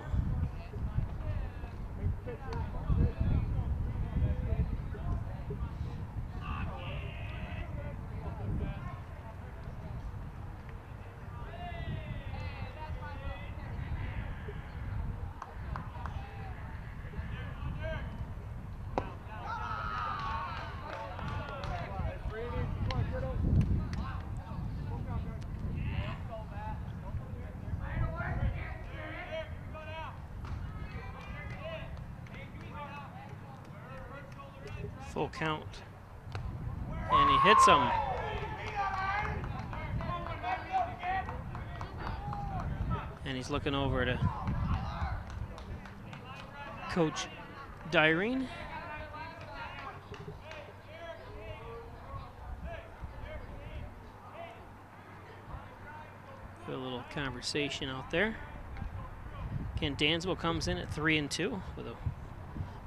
Full count. And he hits him. And he's looking over to Coach Dyrene. A little conversation out there. Again, Dansville comes in at 3 and 2 with a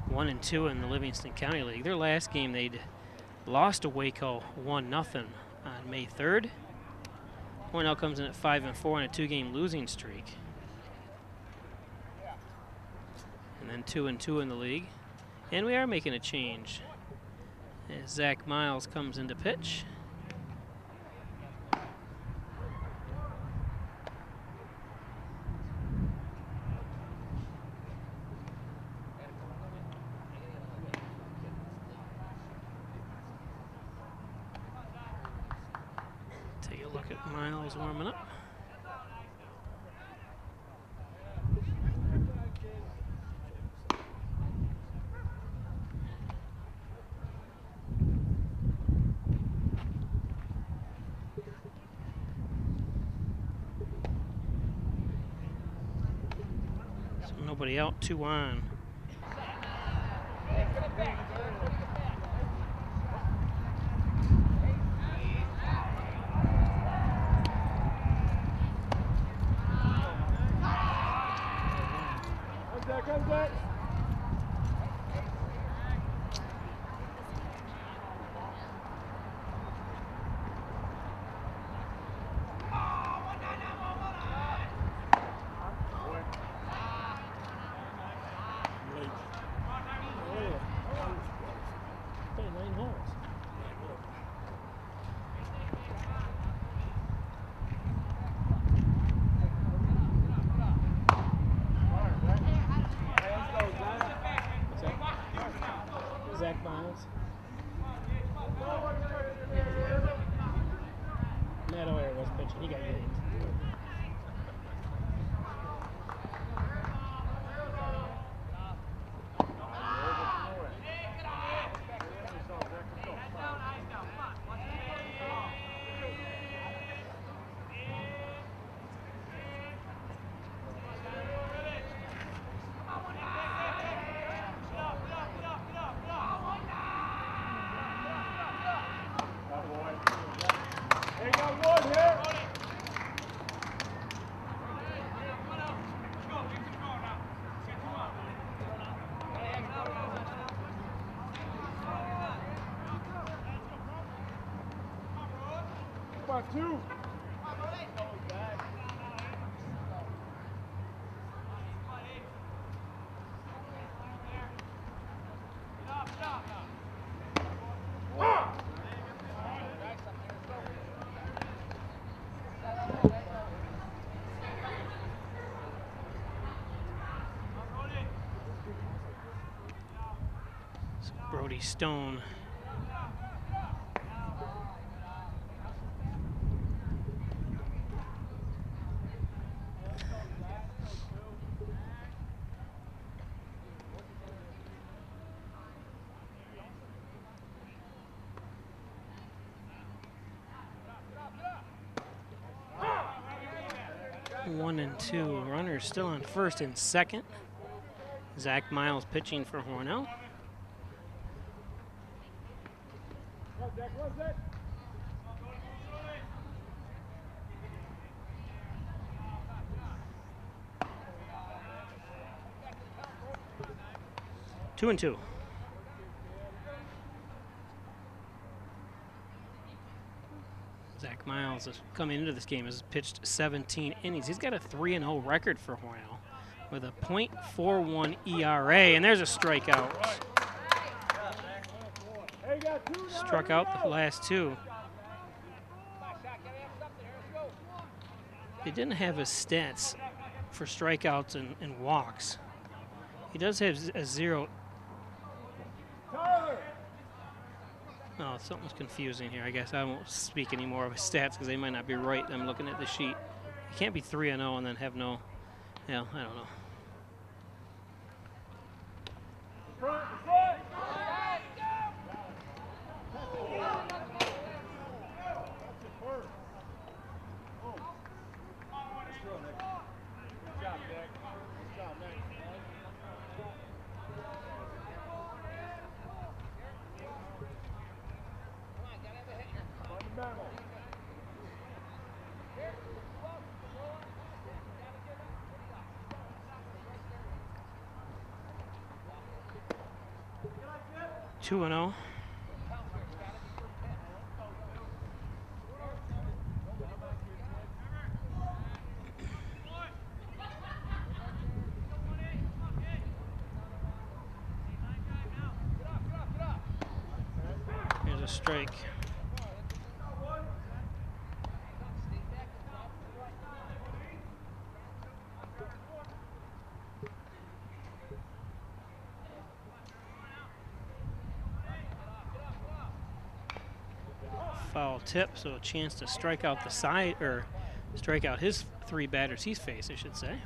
1 and 2 in the Livingston County League. Their last game, they'd lost to Waco 1-0 on May 3rd. Hornell comes in at 5 and 4 on a 2-game losing streak. And then 2 and 2 in the league. And we are making a change as Zach Miles comes into pitch. Take a look at Miles warming up. So nobody out, 2 on. Contact. Zach Miles. Matt Oyer was pitching. He got yanked. They got one here. 2. Brody Stone. One and two. Runners still on first and second. Zach Miles pitching for Hornell. Two and two. Zach Miles is coming into this game has pitched 17 innings. He's got a 3-0 record for Hornell with a .41 ERA, and there's a strikeout. Struck out the last two. He didn't have his stats for strikeouts and walks. He does have a 0. Oh, something's confusing here. I guess I won't speak any more of his stats because they might not be right. I'm looking at the sheet. You can't be 3-0 and then have no, yeah, I don't know. Two and 0. Here's a strike. Foul tip, so a chance to strike out the side, or strike out his three batters he's faced, I should say.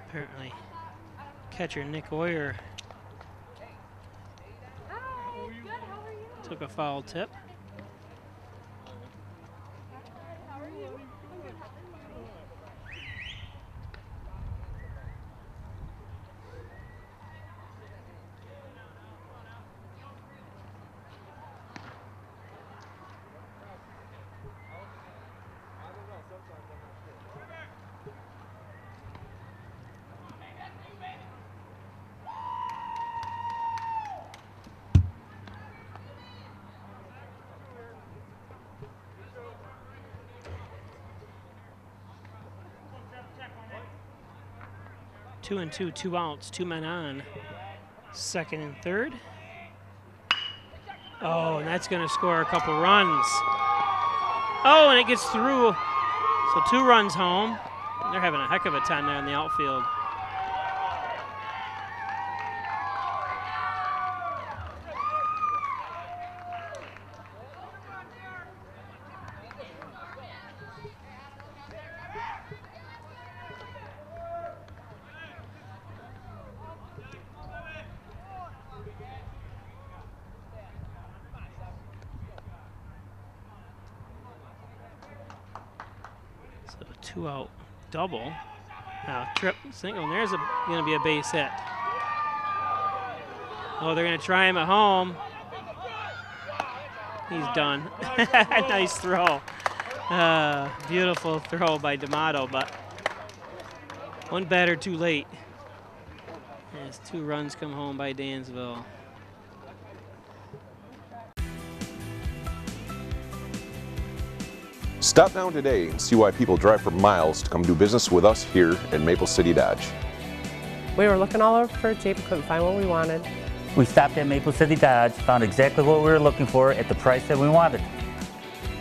Apparently, Catcher Nick Oyer took a foul tip. Two and two, 2 outs, 2 men on. Second and third. Oh, and that's going to score a couple runs. Oh, and it gets through. So 2 runs home. They're having a heck of a time there in the outfield. So a 2-out double. Now trip, single, and there's going to be a base hit. Oh, they're going to try him at home. He's done. Nice throw. Beautiful throw by D'Amato, but one batter too late. As 2 runs come home by Dansville. Stop down today and see why people drive for miles to come do business with us here at Maple City Dodge. We were looking all over for a Jeep, couldn't find what we wanted. We stopped at Maple City Dodge, found exactly what we were looking for at the price that we wanted.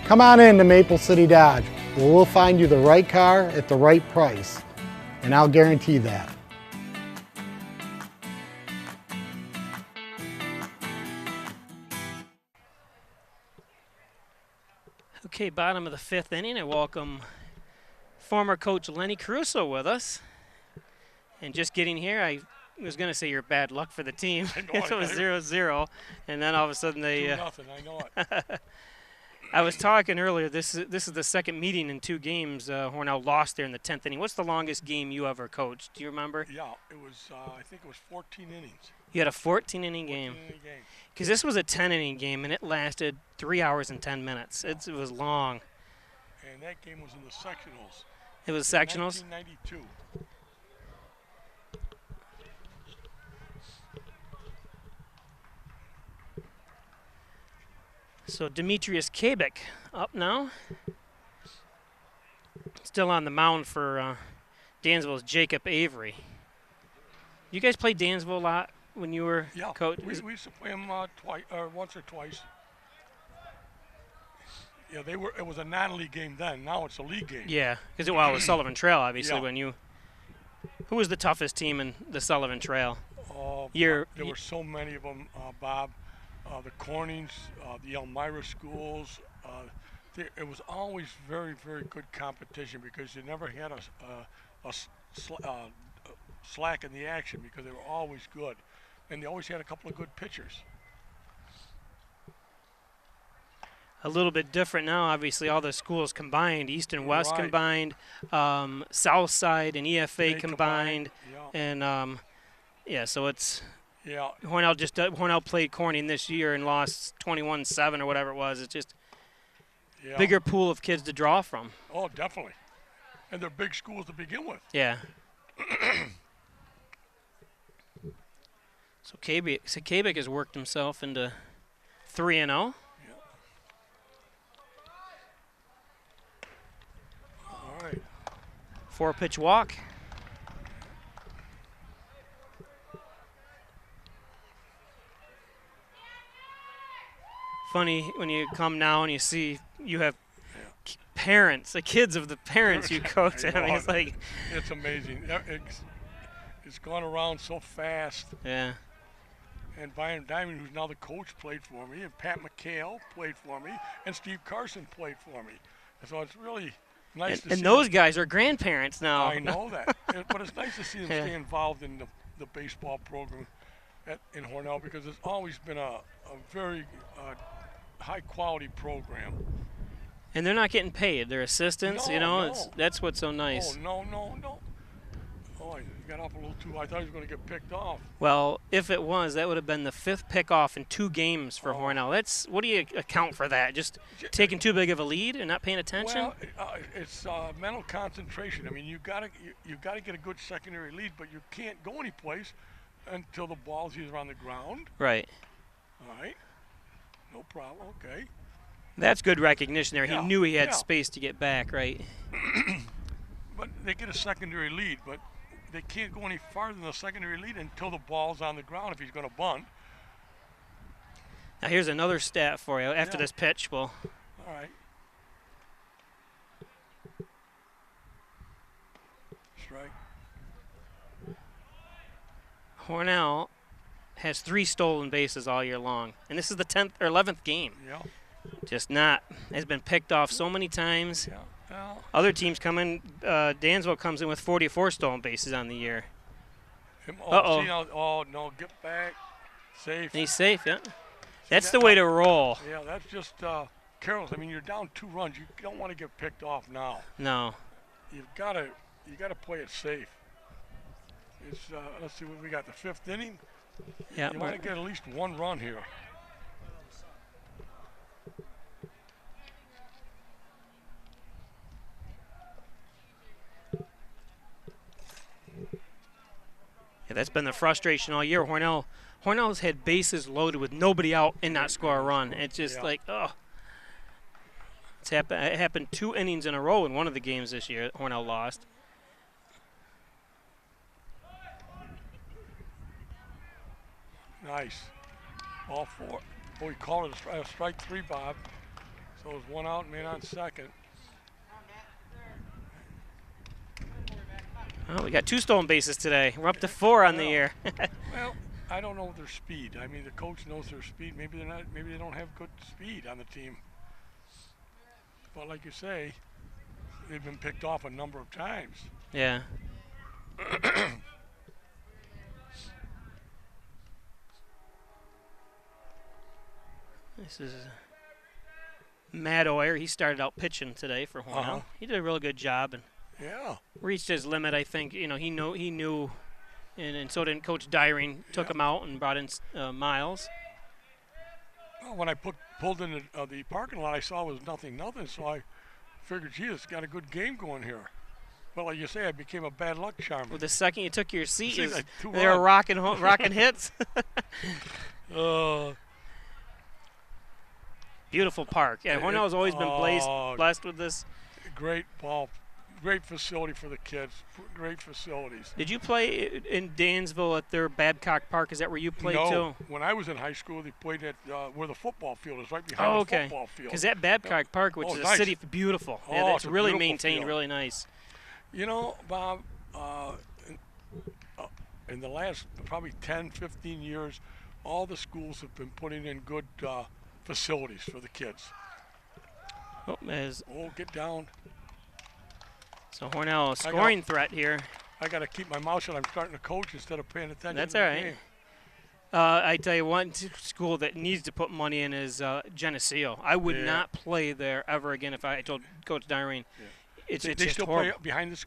Come on in to Maple City Dodge, where we'll find you the right car at the right price, and I'll guarantee that. Okay, bottom of the 5th inning. I welcome former coach Lenny Caruso with us. And just getting here, I was going to say you're bad luck for the team. It was 0-0, and then all of a sudden they. 2-0, I know it. I was talking earlier. This is the second meeting in 2 games. Hornell lost there in the 10th inning. What's the longest game you ever coached? Do you remember? Yeah, it was. I think it was 14 innings. You had a 14-inning game. Because this was a 10-inning game, and it lasted 3 hours and 10 minutes. It was long. And that game was in the sectionals. It was sectionals? 1992. So Demetrius Kabik up now. Still on the mound for Dansville's Jacob Avery. You guys played Dansville a lot when you were coach? We used to play them once or twice. Yeah, it was a non-league game then. Now it's a league game. Yeah, because it was Sullivan Trail, obviously. When you, who was the toughest team in the Sullivan Trail? There were so many of them, Bob. The Cornings, the Elmira schools. It was always very, very good competition because you never had a slack in the action because they were always good. And they always had a couple of good pitchers. A little bit different now, obviously, all the schools combined, East and West combined, South Side and EFA combined. And, so it's Hornell played Corning this year and lost 21-7 or whatever it was. It's just bigger pool of kids to draw from. Oh, definitely. And they're big schools to begin with. Yeah. So Kabik has worked himself into 3-0. All right. 4-pitch walk. Funny when you come now and you see you have parents, the kids of the parents you coach. I mean, it's like it's amazing. It's gone around so fast. Yeah. And Brian Diamond, who's now the coach, played for me, and Pat McHale played for me, and Steve Carson played for me. And so it's really nice to see. And those guys are grandparents now. I know that. But it's nice to see them stay involved in the baseball program in Hornell, because it's always been a very high-quality program. And they're not getting paid. They're assistants, No, you know. no. That's what's so nice. Oh, no. Oh, I got off a little too. I thought he was going to get picked off. Well, if it was, that would have been the 5th pickoff in 2 games for Hornell. That's, what do you account for that? Just taking too big of a lead and not paying attention? Well, it's mental concentration. I mean, you gotta get a good secondary lead, but you can't go anyplace until the ball's either on the ground. Right. All right. No problem. Okay. That's good recognition there. Yeah, He knew he had yeah. space to get back, right? But they get a secondary lead, but they can't go any farther than the secondary lead until the ball's on the ground if he's going to bunt. Now here's another stat for you. After this pitch, All right. Strike. Hornell has 3 stolen bases all year long, and this is the 10th or 11th game. Yeah. Just not. Has been picked off so many times. Yeah. Well, Other teams come in. Dansville comes in with 44 stolen bases on the year. Uh-oh. See now, oh, no, get back. Safe. And he's safe, yeah. That's the way to roll. Yeah, that's just careless. I mean, you're down 2 runs. You don't want to get picked off now. No. You gotta play it safe. It's let's see what we got. The 5th inning. Yeah. You want to get at least 1 run here. Yeah, that's been the frustration all year. Hornell's had bases loaded with nobody out and not score a run. It's just like, oh. It happened 2 innings in a row in one of the games this year that Hornell lost. Nice. Ball 4. Oh, we called it a strike 3, Bob. So it was 1 out, man on second. Oh, we got 2 stolen bases today. We're up to 4 on the year. Well, I don't know their speed. I mean, the coach knows their speed. Maybe they're not. Maybe they don't have good speed on the team. But like you say, they've been picked off a number of times. Yeah. This is Matt Oyer. He started out pitching today for Hornell. He did a real good job and reached his limit. I think he knew, and so did Coach Dyring. Took him out and brought in Miles. Well, when I pulled in the parking lot, I saw it was nothing. So I figured, gee, it's got a good game going here. But like you say, I became a bad luck charmer. Well, the second you took your seat, like they were rocking hits. Beautiful park. Yeah, Hornell's always been blessed with this. Great ball. Great facility for the kids. Great facilities. Did you play in Dansville at their Babcock Park? Is that where you played too? No. When I was in high school, they played at where the football field is, right behind the football field. Because that Babcock Park, which is a city, beautiful. Yeah, that's really maintained, field. Really nice. You know, Bob, in the last probably 10, 15 years, all the schools have been putting in good facilities for the kids. Get down. So Hornell, a scoring threat here. I got to keep my mouth shut. I'm starting to coach instead of paying attention. That's to all the right. game. I tell you, one school that needs to put money in is Geneseo. I would not play there ever again if I told Coach Dyring. Yeah. It's they just still horrible. play behind this.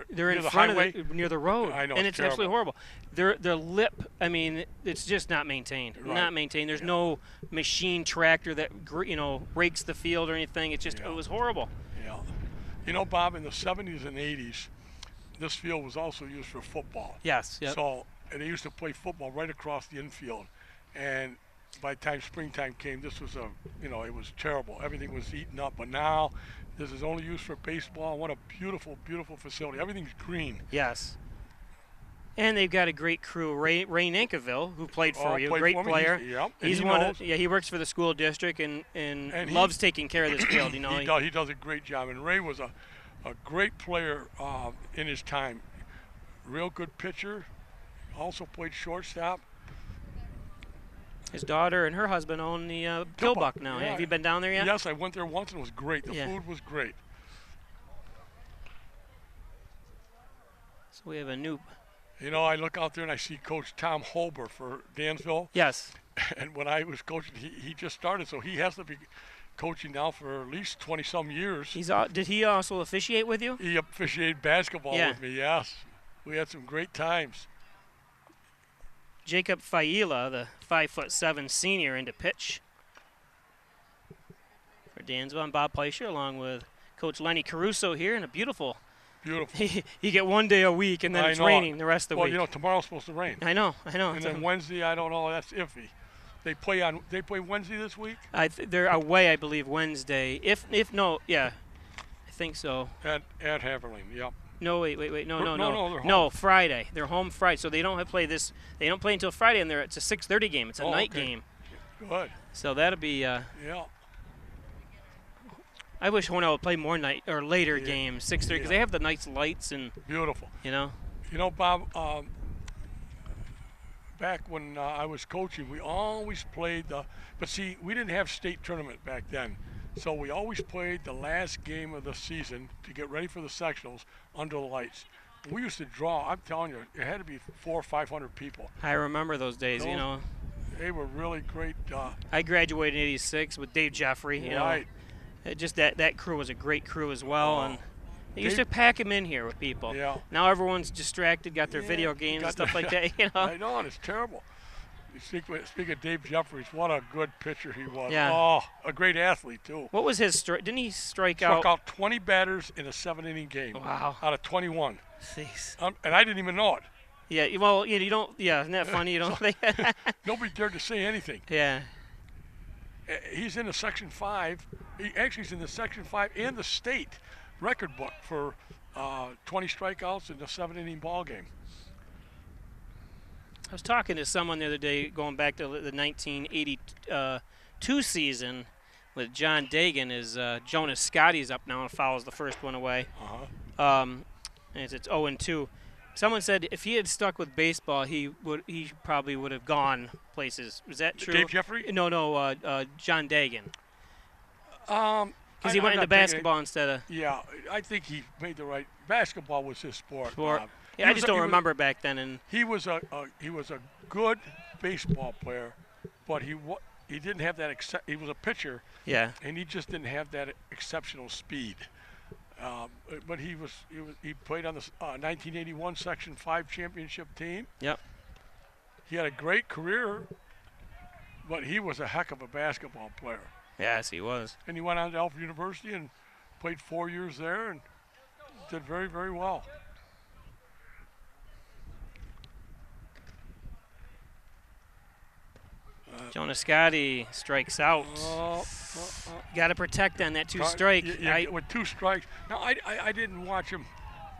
They're in the front highway? of near the road. I know, and it's absolutely horrible. Their lip, I mean, it's just not maintained. Right. Not maintained. There's no machine tractor that rakes the field or anything. It's just it was horrible. Yeah. You know, Bob, in the 70s and 80s, this field was also used for football. Yes. Yep. So they used to play football right across the infield, and by the time springtime came, this was it was terrible. Everything was eaten up. But now, this is only used for baseball. What a beautiful, beautiful facility. Everything's green. Yes. And they've got a great crew. Ray Nankiville, who played for you, great player. He's one. He works for the school district and loves taking care of this field. He does a great job. And Ray was a great player in his time. Real good pitcher. Also played shortstop. His daughter and her husband own the Killbuck now. Yeah. Have you been down there yet? Yes, I went there once and it was great. The food was great. So we have a new You know, I look out there and I see Coach Tom Holber for Dansville. Yes. And when I was coaching, he just started, so he has to be coaching now for at least 20-some years. Did he also officiate with you? He officiated basketball with me, yes. We had some great times. Jacob Faila, the 5'7" senior, into pitch for Dansville, and Bob Pleischer, along with Coach Lenny Caruso here, and a beautiful. You get 1 day a week, and then it's raining the rest of the week. Well, you know, tomorrow's supposed to rain. I know. And then Wednesday, I don't know. That's iffy. They play Wednesday this week. They're away, I believe, Wednesday. If no, yeah, I think so. At Haverling, yep. No, wait. No. They're home. No, Friday. They're home Friday, so they don't have play this. They don't play until Friday, and it's a 6:30 game. It's a night game. Good. So that'll be. Yeah. I wish Hornell would play more night or later games, 6:30, because they have the nice lights and. Beautiful. You know. You know, Bob. Back when I was coaching, we always played but see, we didn't have state tournament back then. So we always played the last game of the season to get ready for the sectionals under the lights. We used to draw, I'm telling you, it had to be 400 or 500 people. I remember those days, you know. They were really great. I graduated in '86 with Dave Jeffrey, you know. Just that crew was a great crew as well. And they used to pack them in here with people. Yeah. Now everyone's distracted, got their video games and stuff like that. You know. I know, and it's terrible. Speaking of Dave Jeffries, what a good pitcher he was. Yeah. Oh, a great athlete too. What was his strike? Didn't he strike out? Struck out 20 batters in a 7-inning game. Wow. Out of 21. Jeez. And I didn't even know it. Yeah. Well, you don't. Yeah. Isn't that funny? You don't think. Nobody dared to say anything. Yeah. He's in the Section 5. He's in the Section 5 and the state record book for 20 strikeouts in a 7-inning ball game. I was talking to someone the other day, going back to the 1982 season with John Dagan. Jonas Scotty's up now and fouls the first one away. And it's 0-2. Someone said if he had stuck with baseball, he probably would have gone places. Was that true? Dave Jeffrey? No, John Dagan. Because he went into basketball instead of. Yeah, I think he made the right. Basketball was his sport. Yeah, I just don't remember back then. And he was a good baseball player, but he didn't have that. He was a pitcher. Yeah. And he just didn't have that exceptional speed. But he played on the 1981 Section 5 championship team. Yep. He had a great career, but he was a heck of a basketball player. Yes, he was. And he went on to Alfred University and played 4 years there and did very, very well. Jonas Scotty strikes out. Got to protect on that 2-strike. With 2 strikes. Now, I didn't watch him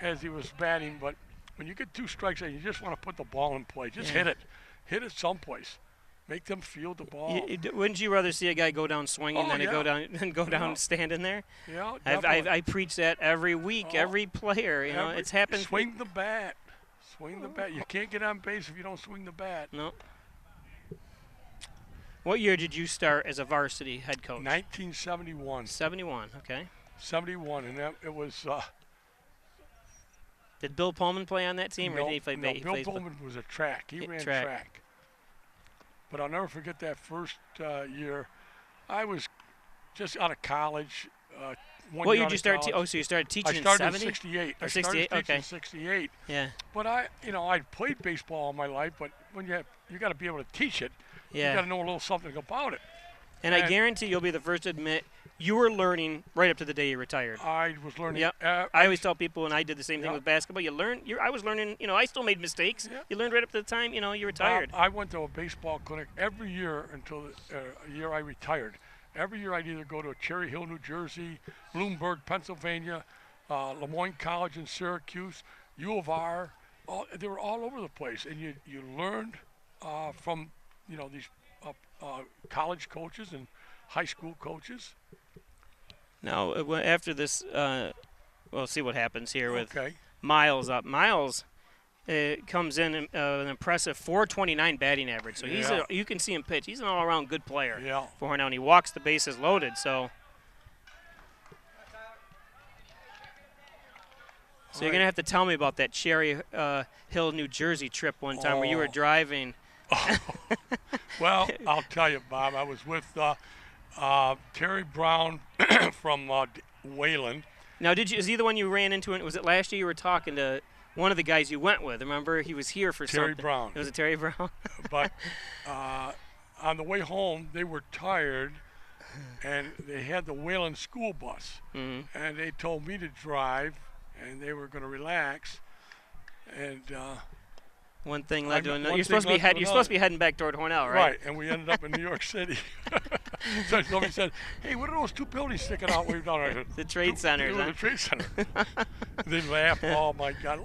as he was batting, but when you get 2 strikes and you just want to put the ball in play, just hit it. Hit it someplace. Make them field the ball. Wouldn't you rather see a guy go down swinging than go down standing there? Yeah, I preach that every week, every player. You know, it's happened. Swing the bat. Swing the bat. You can't get on base if you don't swing the bat. No. What year did you start as a varsity head coach? 1971. 71, okay. 71, and it was. Did Bill Pullman play on that team, or did he play base? Bill Pullman was a track. He ran track. But I'll never forget that first year. I was just out of college. What year did you start? So you started teaching in 70? I started in 68. Or 68, okay. In 68. Yeah. But I'd played baseball all my life, but when you got to be able to teach it. Yeah. You got to know a little something about it. And I guarantee you'll be the first to admit you were learning right up to the day you retired. I was learning. Yep. I always tell people, and I did the same thing with basketball. You learn. I was learning. I still made mistakes. Yeah. You learned right up to the time. You retired. I went to a baseball clinic every year until the year I retired. Every year I'd either go to Cherry Hill, New Jersey, Bloomberg, Pennsylvania, Lemoyne College in Syracuse, U of R. They were all over the place, and you learned from these college coaches and high school coaches. Now, after this, we'll see what happens here with Miles up. Miles comes in an impressive 429 batting average. So you can see him pitch. He's an all-around good player for Hornell, and he walks the bases loaded. So So you're going to have to tell me about that Cherry Hill, New Jersey trip one time where you were driving. Well, I'll tell you, Bob, I was with Terry Brown from Wayland. Now, is he the one you ran into? Was it last year you were talking to one of the guys you went with? Remember, he was here for Terry something. Brown. It was a Terry Brown? But on the way home, they were tired, and they had the Wayland school bus. Mm-hmm. And they told me to drive, and they were going to relax. And one thing led to another. You're supposed to be heading back toward Hornell, right? Right, and we ended up in New York City. So somebody said, "Hey, what are those two buildings sticking out way down there?" The trade centers. The trade center. They laughed. Oh my God!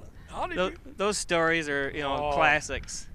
Those stories are, classics.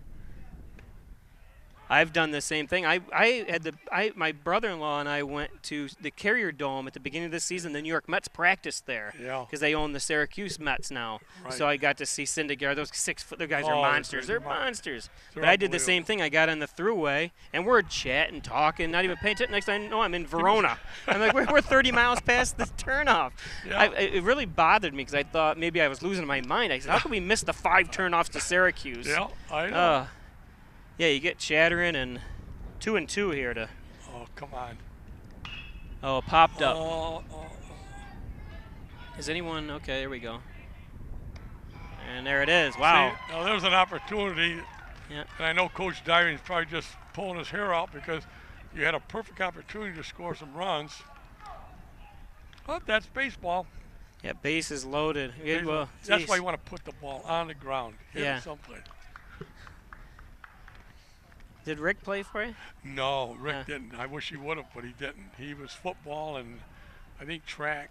I've done the same thing. My brother-in-law and I went to the Carrier Dome at the beginning of the season. The New York Mets practiced there because they own the Syracuse Mets now. Right. So I got to see Syndergaard. Those 6 foot guys are monsters. They're monsters. They're But I did the same thing. I got on the thruway and we're chatting, talking, not even paying attention. Next thing I know, I'm in Verona. I'm like, we're 30 miles past the turnoff. Yeah. It really bothered me because I thought maybe I was losing my mind. I said, how could we miss the 5 turnoffs to Syracuse? Yeah, I know. Yeah, you get chattering and 2 and 2 here to. Oh, come on. Oh, it popped up. Is anyone okay? There we go. And there it is. Wow. See, now there's an opportunity. Yeah. And I know Coach Dyring's probably just pulling his hair out because you had a perfect opportunity to score some runs. But that's baseball. Yeah, base is loaded. Well, that's why you want to put the ball on the ground. Hit it someplace. Did Rick play for you? No, Rick didn't. I wish he would have, but he didn't. He was football and I think track.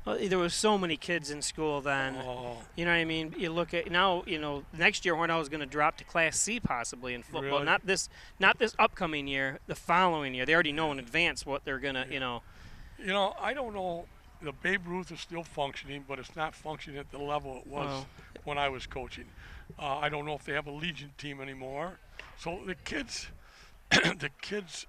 Well, there was so many kids in school then. Oh. You know what I mean? You look at now. Next year Hornell is going to drop to Class C possibly in football. Really? Not this upcoming year. The following year, they already know in advance what they're gonna. I don't know. The Babe Ruth is still functioning, but it's not functioning at the level it was when I was coaching. I don't know if they have a Legion team anymore. So the kids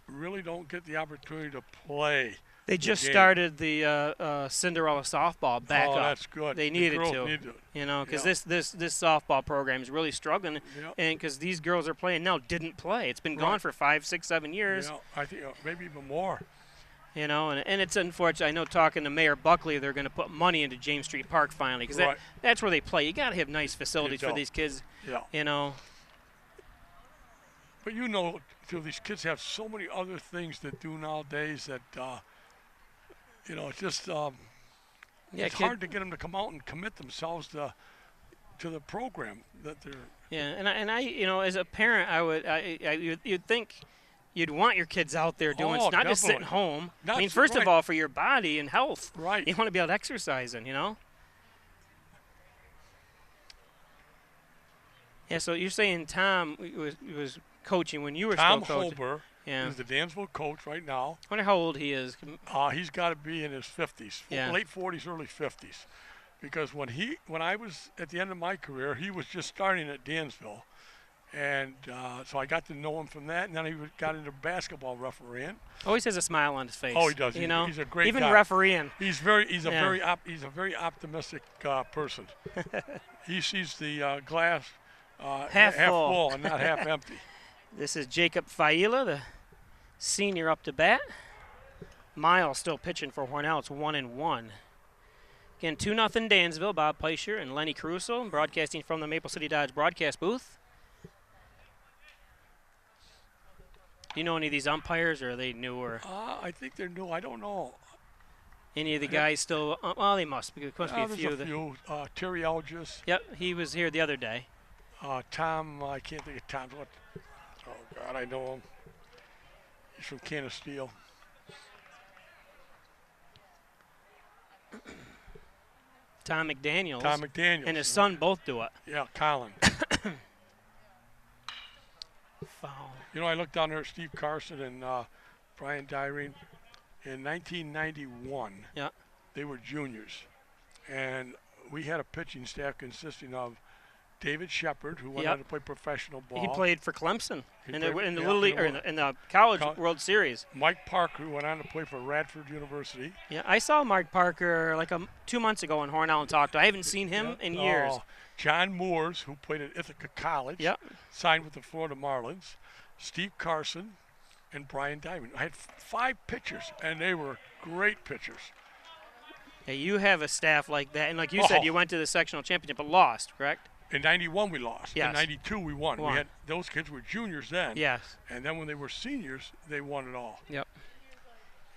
really don't get the opportunity to play. They just started the Cinderella softball back up. Oh, that's good. They needed to. Because this softball program is really struggling, and because these girls are playing now didn't play. It's been gone for 5, 6, 7 years. I think maybe even more. And it's unfortunate. I know talking to Mayor Buckley, they're going to put money into James Street Park finally because that's where they play. You got to have nice facilities for these kids. Yeah. But these kids have so many other things to do nowadays that, it's just it's hard to get them to come out and commit themselves to the program that they're. Yeah, and I as a parent, you'd think you'd want your kids out there doing not just sitting home. First of all, for your body and health. Right. You want to be out exercising, Yeah, so you're saying Tom was coaching when you were still coaching. Tom Holber is the Dansville coach right now. I wonder how old he is. He's got to be in his 50s, late 40s, early 50s. Because when I was at the end of my career, he was just starting at Dansville. And so I got to know him from that, and then he got into basketball refereeing. Always has a smile on his face. Oh, he does. He's a great guy. Even refereeing. He's a very optimistic person. He sees the glass half full and not half empty. This is Jacob Faila, the senior up to bat. Miles still pitching for Hornell. It's 1-1. Again, 2-0 Dansville. Bob Pleischer and Lenny Caruso broadcasting from the Maple City Dodge broadcast booth. Do you know any of these umpires, or are they newer? I think they're new. I don't know. Any of the guys still? Well, they must. There must be a few. There's a few. Terry Algis. Yep, he was here the other day. Tom, I can't think of Tom's. What? Oh, God, I know him. He's from Canasteel. Tom McDaniels. Tom McDaniels. And his son both do it. Yeah, Colin. Foul. I looked down there at Steve Carson and Brian Dyring. In 1991, they were juniors. And we had a pitching staff consisting of David Shepard, who went on to play professional ball. He played for Clemson in the played- Little League, or in the College World Series. Mike Parker, who went on to play for Radford University. Yeah, I saw Mark Parker like 2 months ago in Hornell and talked to. I haven't seen him in years. John Moores, who played at Ithaca College, signed with the Florida Marlins. Steve Carson and Brian Diamond. I had 5 pitchers, and they were great pitchers. Yeah, you have a staff like that, and like you said, you went to the sectional championship but lost, correct? In 91, we lost. Yes. In 92, we won. We had those kids were juniors then. Yes. And then when they were seniors, they won it all. Yep.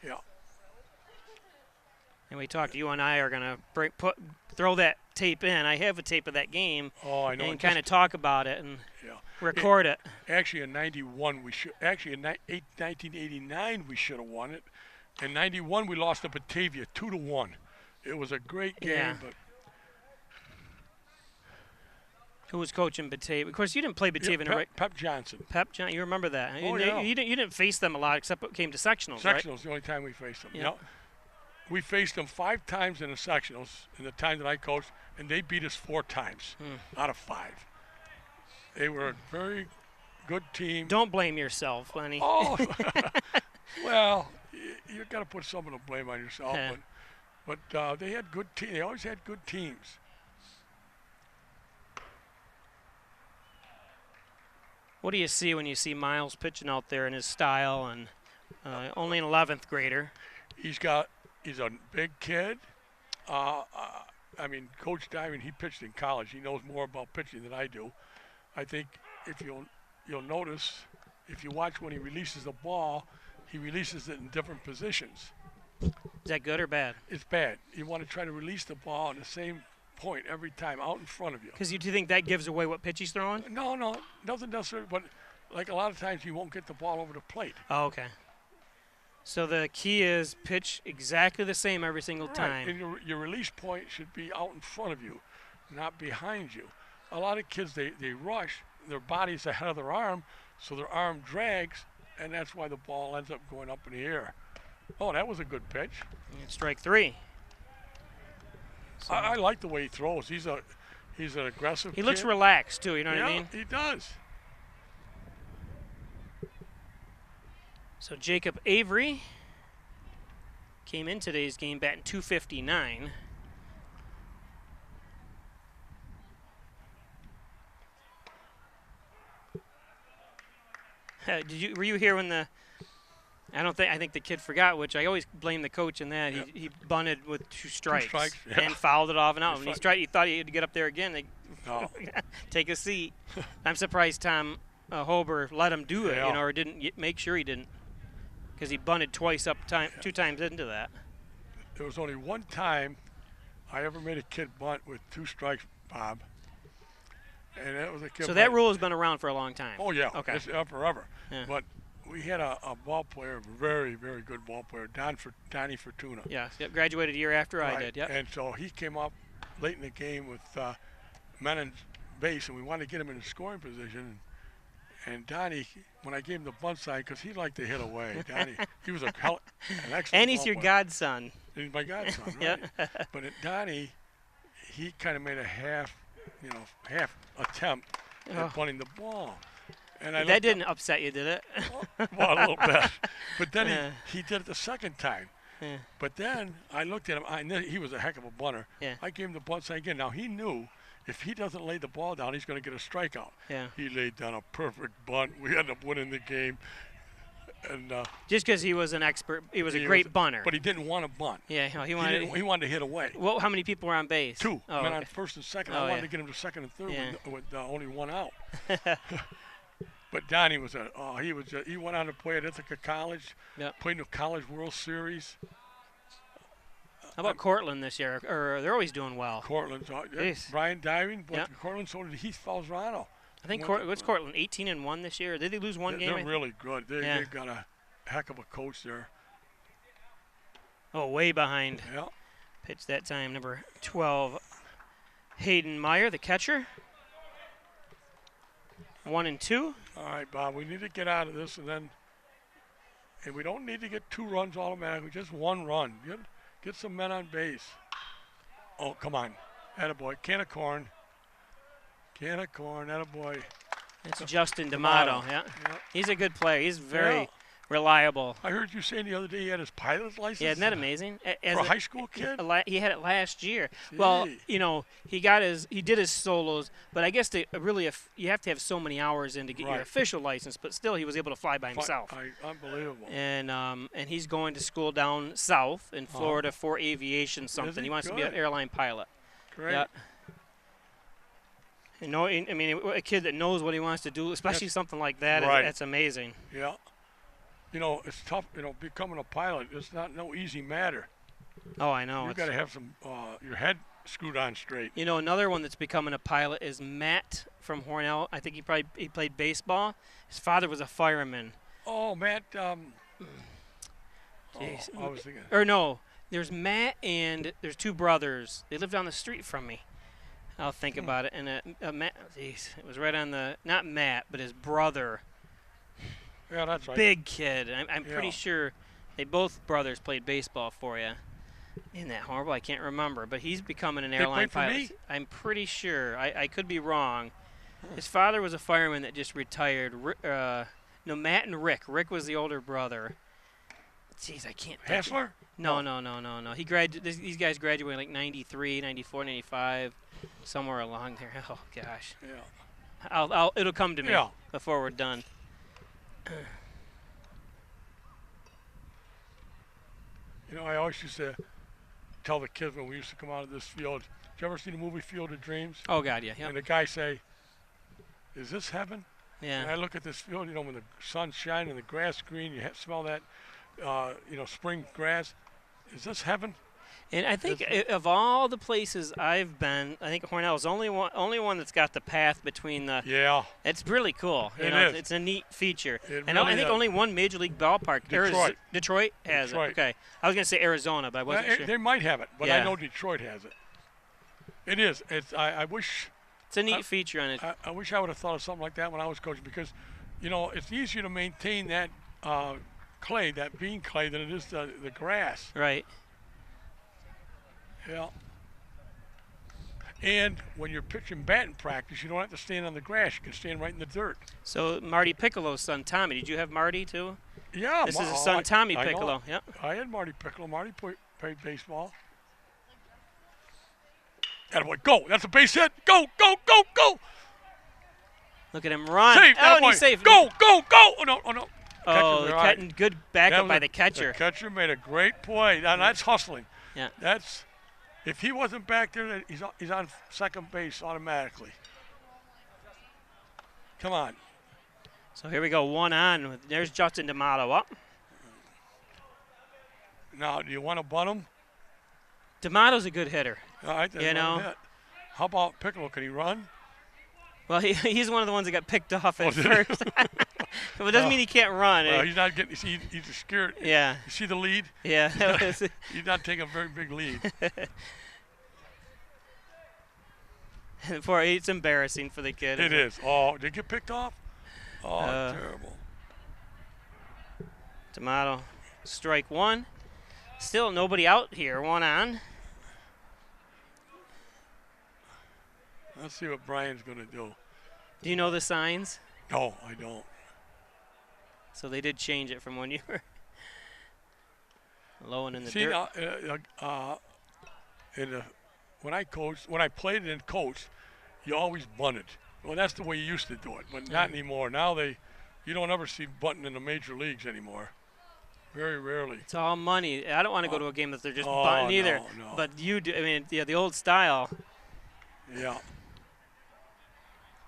Yeah. And we talked. You and I are gonna throw that tape in. I have a tape of that game. Oh, I know. And kind of talk about it and record it. Actually, in 91, we should. Actually, in 1989, we should have won it. In 91, we lost to Batavia 2-1. It was a great game, but. Who was coaching Batavia? Of course, you didn't play Batavia. Yeah, Pep Johnson. Pep Johnson. You remember that? Oh, yeah. You didn't face them a lot, except when it came to sectionals, right? Sectionals, the only time we faced them. Yeah. Yep. We faced them 5 times in the sectionals in the time that I coached, and they beat us 4 times out of 5. They were a very good team. Don't blame yourself, Lenny. Oh, well, you got to put some of the blame on yourself, but they had good teams. They always had good teams. What do you see when you see Miles pitching out there in his style and only an 11th grader? He's a big kid. I mean, Coach Diamond, he pitched in college. He knows more about pitching than I do. I think if you'll notice, if you watch when he releases the ball, he releases it in different positions. Is that good or bad? It's bad. You want to try to release the ball in the same point every time out in front of you. Because do you think that gives away what pitch he's throwing? No, nothing necessarily, but like a lot of times you won't get the ball over the plate. Oh, okay. So the key is pitch exactly the same every single time. And your release point should be out in front of you, not behind you. A lot of kids, they rush, their body's ahead of their arm, so their arm drags, and that's why the ball ends up going up in the air. Oh, that was a good pitch. And strike 3. So I like the way he throws. He's an aggressive He looks kid. relaxed, too, you know what I mean? Yeah, he does. So Jacob Avery came in today's game batting .259. Were you here when the? I think the kid forgot, which I always blame the coach in that. Yep. He bunted with 2 strikes, Yeah. and fouled it off and out. When he thought he had to get up there again. No. Take a seat. I'm surprised Tom Hober let him do it, Yeah. or didn't make sure he didn't, because he bunted 2 times into that. There was only one time I ever made a kid bunt with 2 strikes, Bob. And that was a kid. So that rule has been around for a long time. Oh yeah. Okay. It's forever. Yeah. But we had a ball player, a very, very good ball player, Donnie Fortuna. Yes. Yep. Graduated a year after I did. Yep. And so he came up late in the game with men in base, and we wanted to get him in a scoring position. And Donnie, when I gave him the bunt sign, because he liked to hit away, Donnie, he was an excellent And he's ball your player. godson. He's my godson, right? Yeah. But Donnie, he kind of made a half attempt at bunting the ball. And that didn't upset you, did it? Well, a little bit. But then he did it the second time. Yeah. But then I looked at him. I knew he was a heck of a bunter. Yeah. I gave him the bunt sign again. Now, he knew if he doesn't lay the ball down, he's going to get a strikeout. Yeah. He laid down a perfect bunt. We ended up winning the game. And just because he was an expert, he was a great bunter. But he didn't want to bunt. Yeah, he wanted to hit away. Well, how many people were on base? 2. Oh, Men okay. on first and second. Oh, I wanted yeah. to get him to second and third Yeah. with only 1 out. But Donnie was he went on to play at Ithaca College. Yep. Played in the College World Series. How about Cortland this year? Or they're always doing well. Cortland's Jeez. Brian Diving, but Yeah. Cortland, so did Heath Falzerano. I think what's Cortland, 18-1 this year? Did they lose one game? They're really good. They Yeah. got a heck of a coach there. Oh, way behind. Yeah. Pitch that time, number 12, Hayden Meyer, the catcher. 1-2. All right, Bob, we need to get out of this, and we don't need to get 2 runs automatically, just 1 run. Get some men on base. Oh, come on. Attaboy. Can of corn. Can of corn, that a boy. It's Justin D'Amato. Yeah. He's a good player. He's very reliable. I heard you saying the other day he had his pilot's license. Yeah, isn't that amazing? For a high school kid? He had it last year. Gee. Well, you know, he did his solos, but I guess you have to have so many hours in to get your official license. But still, he was able to fly by himself. Unbelievable. And he's going to school down south in Florida for aviation something. He wants to be an airline pilot. Great. Yeah. You know, I mean, a kid that knows what he wants to do, especially something like that, that's amazing. Yeah. You know, it's tough. You know, becoming a pilot, it's no easy matter. Oh, I know. You got to have some your head screwed on straight. You know, another one that's becoming a pilot is Matt from Hornell. I think he played baseball. His father was a fireman. Oh, Matt. I was thinking. Or no, there's Matt and there's two brothers. They live down the street from me. I'll think about it. And Matt, it was right on not Matt, but his brother. Yeah, that's right. Big kid. I'm pretty sure they both brothers played baseball for you. Isn't that horrible? I can't remember. But he's becoming an airline pilot. Me? I'm pretty sure. I could be wrong. His father was a fireman that just retired. No, Matt and Rick. Rick was the older brother. Jeez, I can't think. Hassler? No. These guys graduated like 93, 94, 95, somewhere along there. Oh, gosh. Yeah. It'll come to me before we're done. You know, I always used to tell the kids when we used to come out of this field, did you ever see the movie Field of Dreams? Oh, God, yeah. And the guy say, is this heaven? Yeah. And I look at this field, you know, when the sun's shining and the grass green, you smell that, spring grass. Is this heaven? And I think of all the places I've been, I think Hornell is only one that's got the path between the. Yeah. It's really cool. It is. It's a neat feature. I think only one major league ballpark. Detroit has it. Okay. I was going to say Arizona, but I wasn't sure. They might have it, but I know Detroit has it. It is. I wish. It's a neat feature on it. I wish I would have thought of something like that when I was coaching because, you know, it's easier to maintain that clay, that bean clay, than it is the grass. Right. Yeah. And when you're pitching batting practice, you don't have to stand on the grass. You can stand right in the dirt. So Marty Piccolo's son, Tommy. Did you have Marty, too? Yeah. This is his son, Tommy Piccolo. Yeah. I had Marty Piccolo. Marty played baseball. Attaboy, go. That's a base hit. Go, go, go, go. Look at him run. Safe. And he's safe. Go, go, go. Oh, no, oh, no. Oh, good backup by the catcher. The catcher made a great play. Now, that's hustling. Yeah. That's... If he wasn't back there, he's on second base automatically. Come on. So here we go, one on. There's Justin D'Amato up. Now, do you want to bunt him? D'Amato's a good hitter. You know. How about Piccolo? Can he run? Well, he's one of the ones that got picked off at first. But it doesn't mean he can't run. Well, he's not getting. He's scared. Yeah. You see the lead? Yeah. He's not taking a very big lead. It's embarrassing for the kid. It is. Oh, did he get picked off? Oh, terrible. D'Amato, strike one. Still nobody out here. One on. Let's see what Brian's going to do. Do you know the signs? No, I don't. So they did change it from when you were low and in the dirt. When I played and coached, you always bunted. Well, that's the way you used to do it, but not anymore. Now you don't ever see bunting in the major leagues anymore. Very rarely. It's all money. I don't want to go to a game that they're just bunting either. No. But you do. I mean, the old style. Yeah.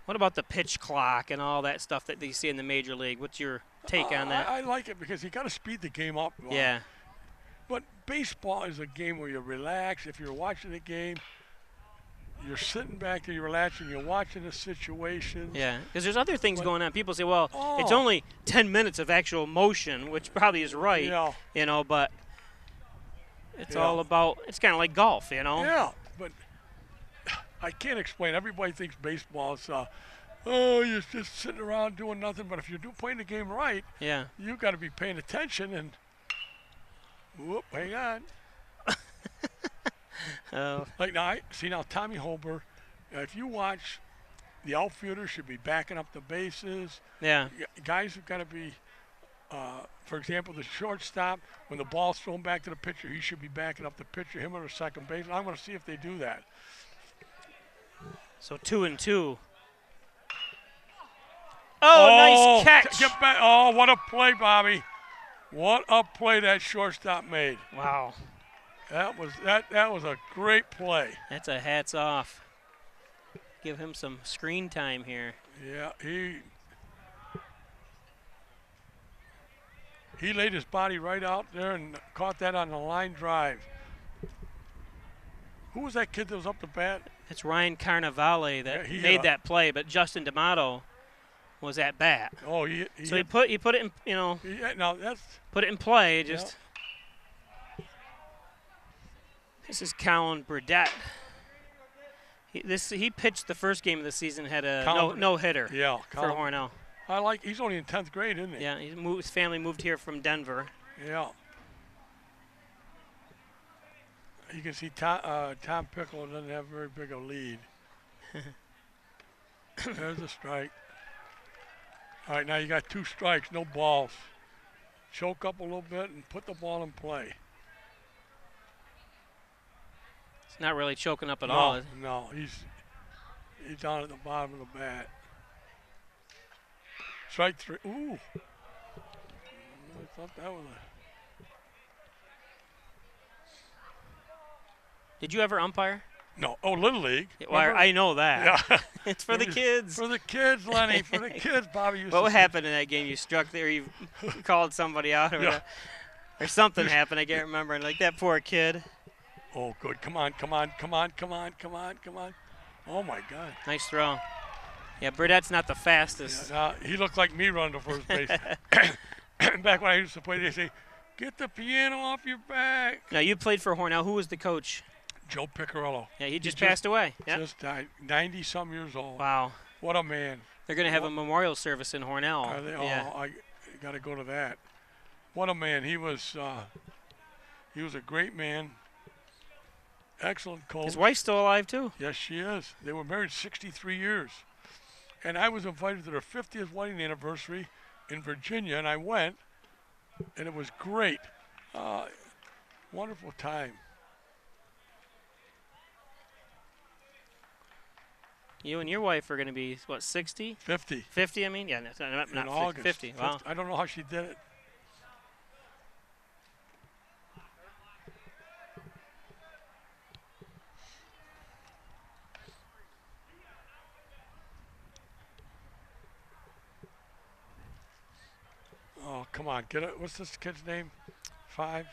What about the pitch clock and all that stuff that you see in the major league? What's your take on that? I like it because you got to speed the game up. Yeah. But baseball is a game where you relax. If you're watching a game, you're sitting back there, you're relaxing, you're watching the situation. Yeah, because there's other things going on. People say, well, it's only 10 minutes of actual motion, which probably is right, you know, but it's all about, it's kind of like golf, you know? Yeah, but I can't explain. Everybody thinks baseball is, you're just sitting around doing nothing. But if you're playing the game right, you got to be paying attention and, whoop, hang on. Oh. Like now, Tommy Holber, if you watch the outfielders should be backing up the bases. Yeah. Guys have got to be, for example, the shortstop, when the ball's thrown back to the pitcher, he should be backing up the pitcher, him or the second base. And I'm going to see if they do that. So 2-2. Oh, nice catch. Get back. Oh, what a play, Bobby. What a play that shortstop made. Wow. That was a great play. That's a hats off. Give him some screen time here. Yeah, he laid his body right out there and caught that on the line drive. Who was that kid that was up the bat? It's Ryan Carnavale that made that play, but Justin D'Amato was at bat. Oh, he put it in, put it in play. Just this is Colin Burdett. He pitched the first game of the season, had a no hitter. Yeah, for Hornell. He's only in 10th grade, isn't he? Yeah, his family moved here from Denver. Yeah. You can see Tom Pickle doesn't have very big a lead. There's a strike. All right, now you got 2 strikes, no balls. Choke up a little bit and put the ball in play. It's not really choking up at all. No, he's down at the bottom of the bat. Strike 3. Ooh. I thought that was a... Did you ever umpire? No. Oh, Little League. Well, I know that. Yeah. It's for the kids. For the kids, Lenny. For the kids, Bobby. What happened in that game? You struck there, you called somebody out, or something happened. I can't remember. And like that poor kid. Oh, good. Come on. Oh, my God. Nice throw. Yeah, Burdett's not the fastest. Yeah, he looked like me running to first base. Back when I used to play, they say, get the piano off your back. Now, you played for Hornell. Who was the coach? Joe Piccarello. Yeah, he just passed away. Yeah. Just died, 90-some years old. Wow. What a man. They're going to have a memorial service in Hornell. Are they? Yeah. Oh, I got to go to that. What a man. He was a great man. Excellent coach. His wife's still alive, too. Yes, she is. They were married 63 years. And I was invited to their 50th wedding anniversary in Virginia, and I went, and it was great. Wonderful time. You and your wife are going to be, what, 60? 50. 50, I mean? Yeah, not in August. 50. Wow. I don't know how she did it. Oh, come on. Get it. What's this kid's name? 5?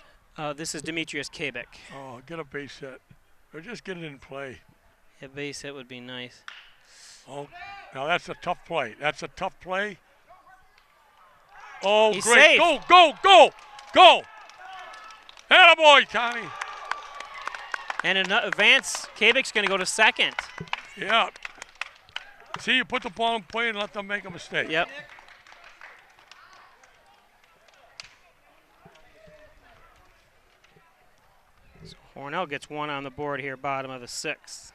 This is Demetrius Kabik. Oh, get a base hit. Or just get it in play. A base hit would be nice. Oh, now that's a tough play. That's a tough play. Oh, He's great. safe. Go. Attaboy, Tommy. And in advance, Kabik's going to go to second. Yeah. See, you put the ball in play and let them make a mistake. Yep. So Hornell gets 1 on the board here, bottom of the 6th.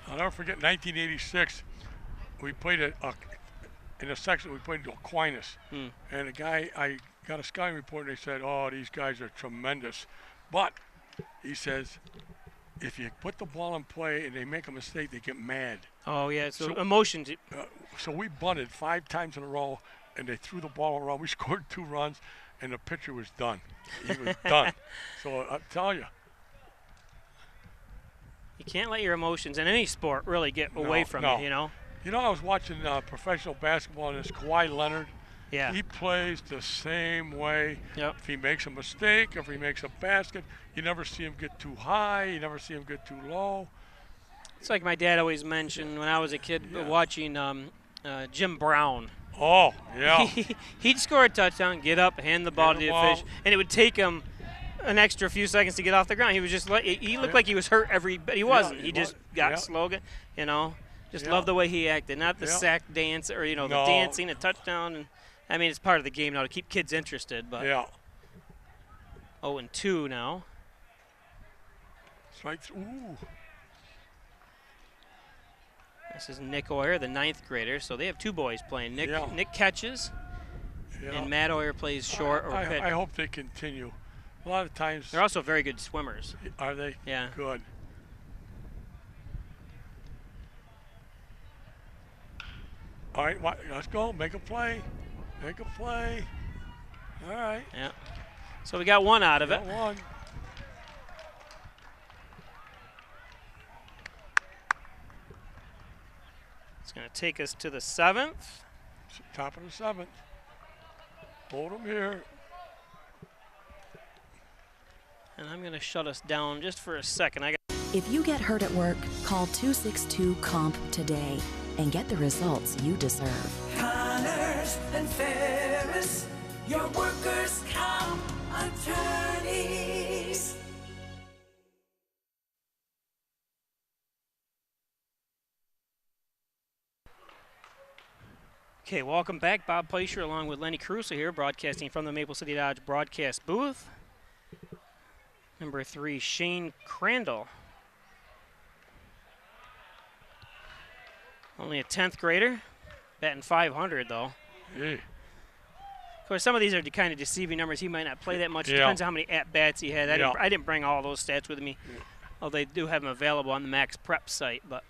I'll never forget 1986. We played in a section. We played Aquinas, and a guy. I got a scouting report, and they said, "Oh, these guys are tremendous," but he says, if you put the ball in play and they make a mistake, they get mad. Oh yeah, so emotions. So we bunted 5 times in a row, and they threw the ball around. We scored 2 runs, and the pitcher was done. He was done. So I tell you. You can't let your emotions in any sport really get away from you, you know? You know, I was watching professional basketball, and this Kawhi Leonard. Yeah. He plays the same way. Yep. If he makes a mistake, if he makes a basket, you never see him get too high. You never see him get too low. It's like my dad always mentioned when I was a kid watching Jim Brown. Oh, yeah. He'd score a touchdown, get up, hand the ball to the official, and it would take him an extra few seconds to get off the ground. He was just he looked like he was hurt but he wasn't. He just got slow, you know. Just love the way he acted, not the sack dance or the dancing, a touchdown, and I mean, it's part of the game now to keep kids interested, but. Yeah. 0-2 now. Strikes. Ooh. This is Nick Oyer, the 9th grader, so they have 2 boys playing. Nick catches, and Matt Oyer plays short or pitch. I hope they continue. A lot of times. They're also very good swimmers. Are they? Yeah. Good. All right, let's go. Make a play. Make a play. All right. Yeah. So we got 1 out of it. One. It's going to take us to the 7th. Top of the 7th. Hold them here. And I'm going to shut us down just for a second. If you get hurt at work, call 262-COMP today and get the results you deserve. Connors and Ferris, your workers' comp attorneys. Okay, welcome back. Bob Pleasure along with Lenny Caruso here, broadcasting from the Maple City Dodge broadcast booth. Number 3, Shane Crandall. Only a 10th grader, batting 500 though. Yeah. Of course, some of these are kind of deceiving numbers. He might not play that much. It depends on how many at-bats he had. I didn't bring all those stats with me, although they do have them available on the Max Prep site. But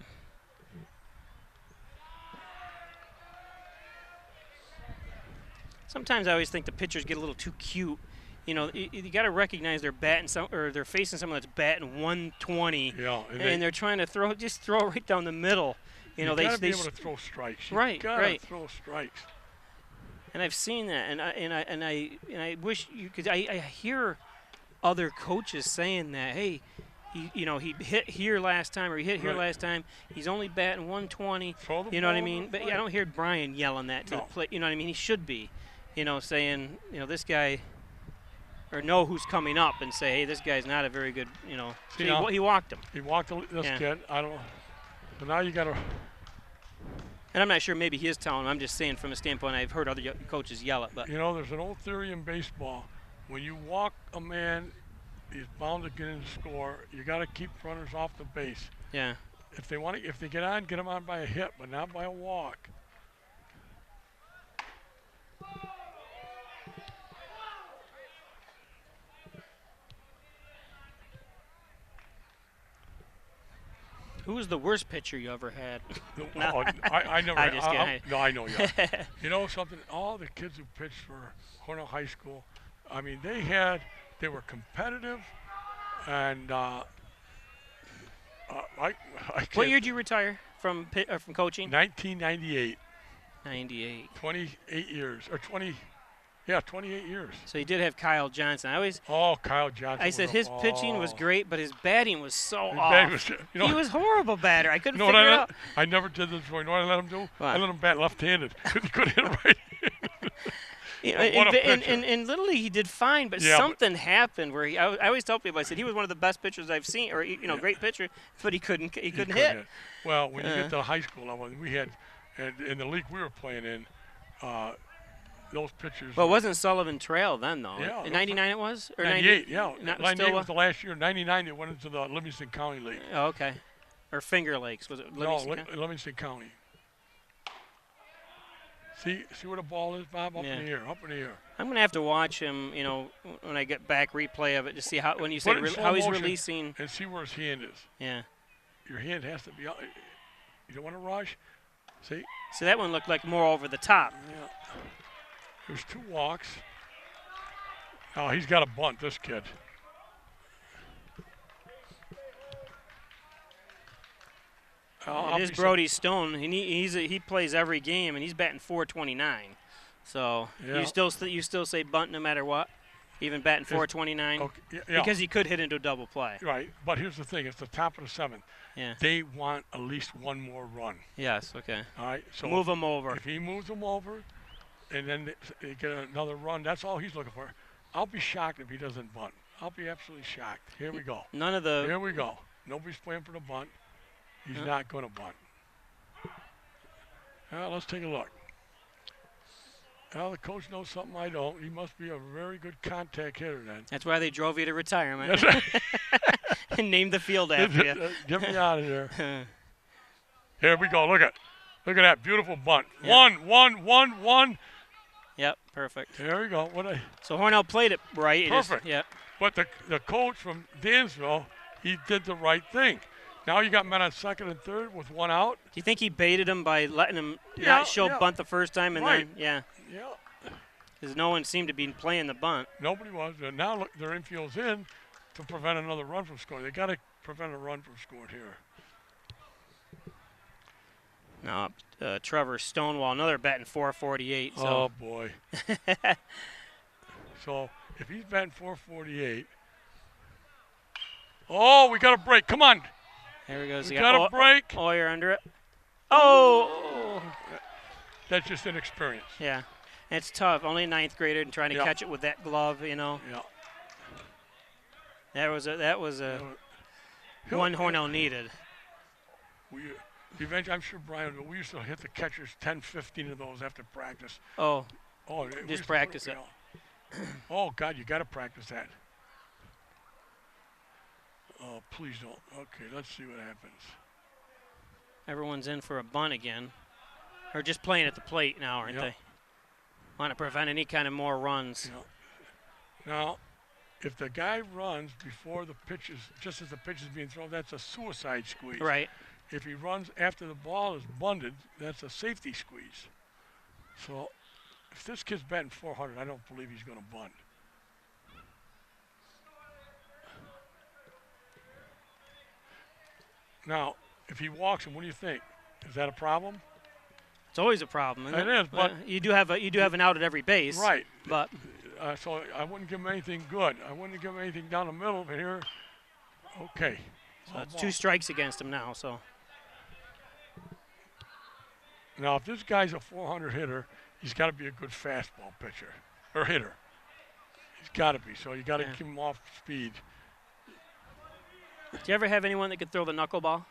sometimes I always think the pitchers get a little too cute. You know, you got to recognize they're batting they're facing someone that's batting 120, and they're trying to throw right down the middle. You know, they gotta be able to throw strikes. You gotta throw strikes. And I've seen that, and I wish you could. I hear other coaches saying that, hey, he hit here last time, or he hit here last time. He's only batting 120. You know what I mean? But I don't hear Brian yelling that to the plate. You know what I mean? He should be, saying, this guy, or know who's coming up and say, hey, this guy's not a very good, See, he walked him. He walked this kid. I don't know. So now you got to. And I'm not sure, maybe he is telling him. I'm just saying from a standpoint, I've heard other coaches yell it. But there's an old theory in baseball. When you walk a man, he's bound to get in the score. You got to keep runners off the base. Yeah. If they get them on by a hit, but not by a walk. Who was the worst pitcher you ever had? I never. I just kidding. No, I know you. You know something? All the kids who pitched for Hornell High School, I mean, they were competitive, and what year did you retire from coaching? 1998. 98. 28 years, or 20. Yeah, 28 years. So you did have Kyle Johnson. Kyle Johnson. I said his pitching was great, but his batting was so off. He was horrible batter. I couldn't figure it out. I never did this before. You know what I let him do? What? I let him bat left-handed. He couldn't hit right. In Little League, he did fine, but something happened where I always tell people, I said he was one of the best pitchers I've seen, or great pitcher, but he couldn't hit. Well, when you get to the high school level, we had, and in the league we were playing in, those pitchers. Well, it wasn't Sullivan Trail then, though. Yeah. In 99 it was? Or 98, yeah. 98 was the last year. 99 it went into the Livingston County League. Oh, okay. Or Finger Lakes. Was it Livingston County? Livingston County. See where the ball is, Bob? Up in the air, up in the air. I'm going to have to watch him, when I get back replay of it to see how, when you say how he's releasing. And see where his hand is. Yeah. Your hand has to be out. You don't want to rush. See? So that one looked like more over the top. Yeah. There's 2 walks. Oh, he's got a bunt, this kid. It is Brody Stone. He plays every game, and he's batting .429. So you still say bunt no matter what, even batting .429. Okay, because he could hit into a double play. Right, but here's the thing: it's the top of the 7th. Yeah. They want at least one more run. Yes. Okay. All right. So move him over. If he moves them over, and then they get another run, that's all he's looking for. I'll be shocked if he doesn't bunt. I'll be absolutely shocked. Here we go. Here we go. Nobody's playing for the bunt. He's not going to bunt. Let's take a look. Well, the coach knows something I don't. He must be a very good contact hitter then. That's why they drove you to retirement. That's right. And named the field after you. Get me out of there. Here we go. Look at that beautiful bunt. Yep. One. Yep, perfect. There we go. So Hornell played it right. Perfect. Yeah. But the coach from Dansville, he did the right thing. Now you got men on second and third with one out. Do you think he baited him by letting him not show bunt the first time and right. then because no one seemed to be playing the bunt. Nobody was. Now look, their infield's in to prevent another run from scoring. They got to prevent a run from scoring here. Now Trevor Stonewall, another batting .448. So. Oh boy. So if he's batting .448, oh, we got a break. Come on. There he goes. We got a break. Oh, you're under it. Oh. That's just inexperience. Yeah. It's tough. Only a ninth grader and trying to catch it with that glove, you know. Yeah. That was a one Hornell needed. Eventually, I'm sure Brian, we used to hit the catchers 10, 15 of those after practice. Oh. Just practice it. Oh God, you got to practice that. Oh, please don't. Okay, let's see what happens. Everyone's in for a bunt again. Or just playing at the plate now, aren't they? Want to prevent any kind of more runs. Now, if the guy runs before the pitch is, just as the pitch is being thrown, that's a suicide squeeze. Right. If he runs after the ball is bunted, that's a safety squeeze. So, if this kid's batting .400, I don't believe he's going to bunt. Now, if he walks him, what do you think? Is that a problem? It's always a problem. It is, but you do have an out at every base. Right. But so I wouldn't give him anything good. I wouldn't give him anything down the middle. But here, okay. So it's 2 strikes against him now. So now, if this guy's a .400 hitter, he's got to be a good fastball pitcher or hitter. He's got to be. So you got to keep him off speed. Do you ever have anyone that could throw the knuckleball?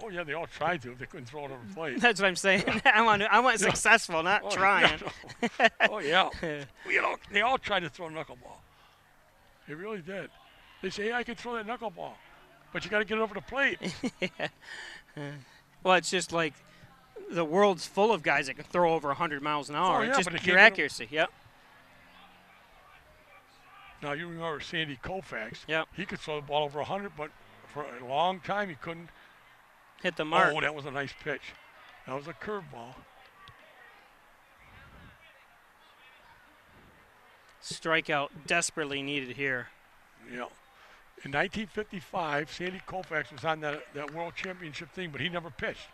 Oh yeah, they all tried to. They couldn't throw it over the plate. That's what I'm saying. I want successful, not trying. Oh yeah. They all tried to throw knuckleball. They really did. They say, "Hey, I can throw that knuckleball, but you got to get it over the plate." Well, it's just like the world's full of guys that can throw over 100 miles an hour. Oh, yeah, it's but just they pure can't accuracy. Yep. Now you remember Sandy Koufax. Yep. He could throw the ball over 100, but for a long time he couldn't hit the mark. Oh, that was a nice pitch. That was a curveball. Strikeout desperately needed here. Yeah. In 1955, Sandy Koufax was on that World Championship thing, but he never pitched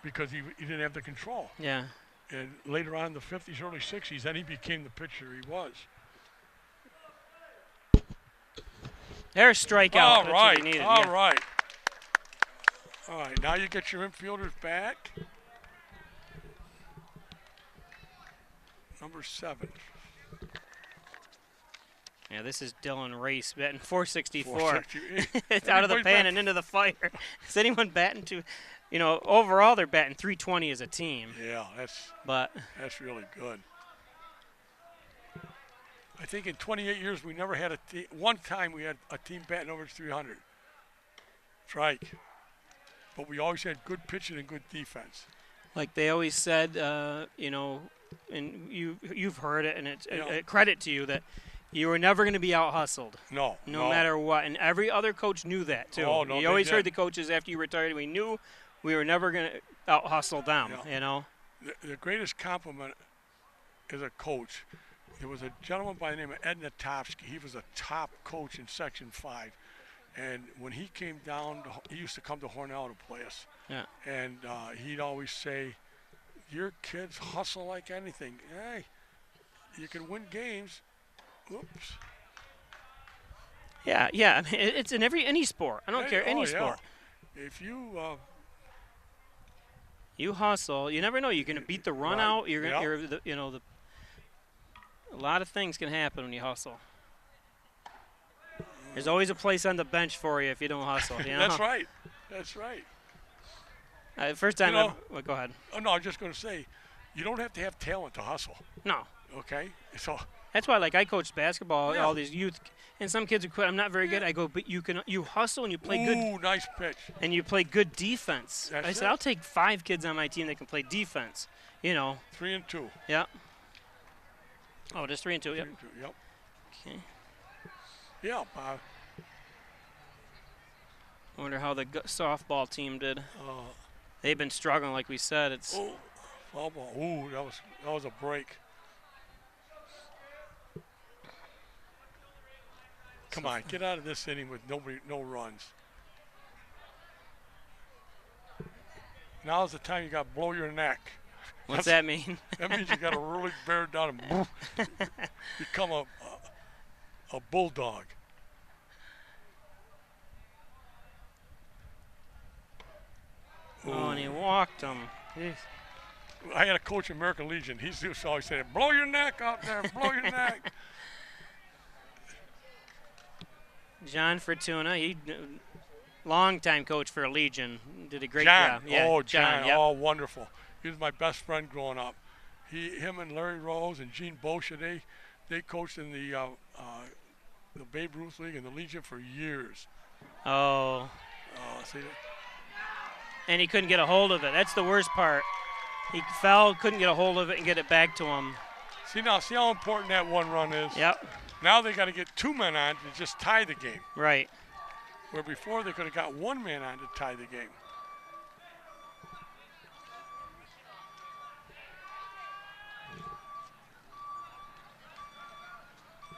because he didn't have the control. Yeah. And later on in the 50s, early 60s, then he became the pitcher he was. There's strikeout. All That's right. what he needed. All right. All right. Now you get your infielders back. Number 7. Yeah, this is Dylan Race batting .464. 460. It's out of the pan and into the fire. Is anyone batting to, overall they're batting .320 as a team. Yeah, that's really good. I think in 28 years we never had one time we had a team batting over 300. Strike. But we always had good pitching and good defense. Like they always said, and you've heard it, and it's a credit to you that you were never going to be out-hustled. No matter what. And every other coach knew that, too. Oh, no, you always heard the coaches after you retired, we knew we were never going to out-hustle them, The greatest compliment as a coach, there was a gentleman by the name of Ed Natofsky. He was a top coach in Section 5. And when he came down, he used to come to Hornell to play us. Yeah. And he'd always say, your kids hustle like anything. Hey, you can win games. Oops. Yeah. I mean, it's in any sport. I don't care, any sport. If you you hustle, you never know. You're going to beat the run out. You're going to, a lot of things can happen when you hustle. There's always a place on the bench for you if you don't hustle. That's right. That's right. First time well, go ahead. Oh, no, I was just going to say, You don't have to have talent to hustle. No. Okay? So that's why, like, I coached basketball, Yeah. all these youth, and some kids would quit. I'm not very good. I go, but you hustle and you play good. Ooh, nice pitch. And you play good defense. That's I said, it. I'll take 5 kids on my team that can play defense. 3 and 2. Yeah. Oh, just 3 and 2. Yep. 3 and 2, yep. Okay. Yeah, Bob. I wonder how the softball team did. They've been struggling, like we said. It's. Oh, foul ball. Ooh, that was a break. Come on, get out of this inning with no runs. Now's the time you got to blow your neck. What's that mean? That means you got to really bear down and become a bulldog. Oh, and he walked him. Jeez. I had a coach in American Legion. He used to always say, blow your neck out there, blow your neck. John Fortuna, he long-time coach for Legion, did a great John. job. Yeah, Oh, John. Yep. Oh, wonderful. He was my best friend growing up. Him and Larry Rose and Gene Boscia, they coached in the Babe Ruth League and the Legion for years. Oh. See that? And he couldn't get a hold of it. That's the worst part. He fell, couldn't get a hold of it and get it back to him. See how important that one run is? Yep. Now they got to get 2 men on to just tie the game. Right. Where before they could have got 1 man on to tie the game.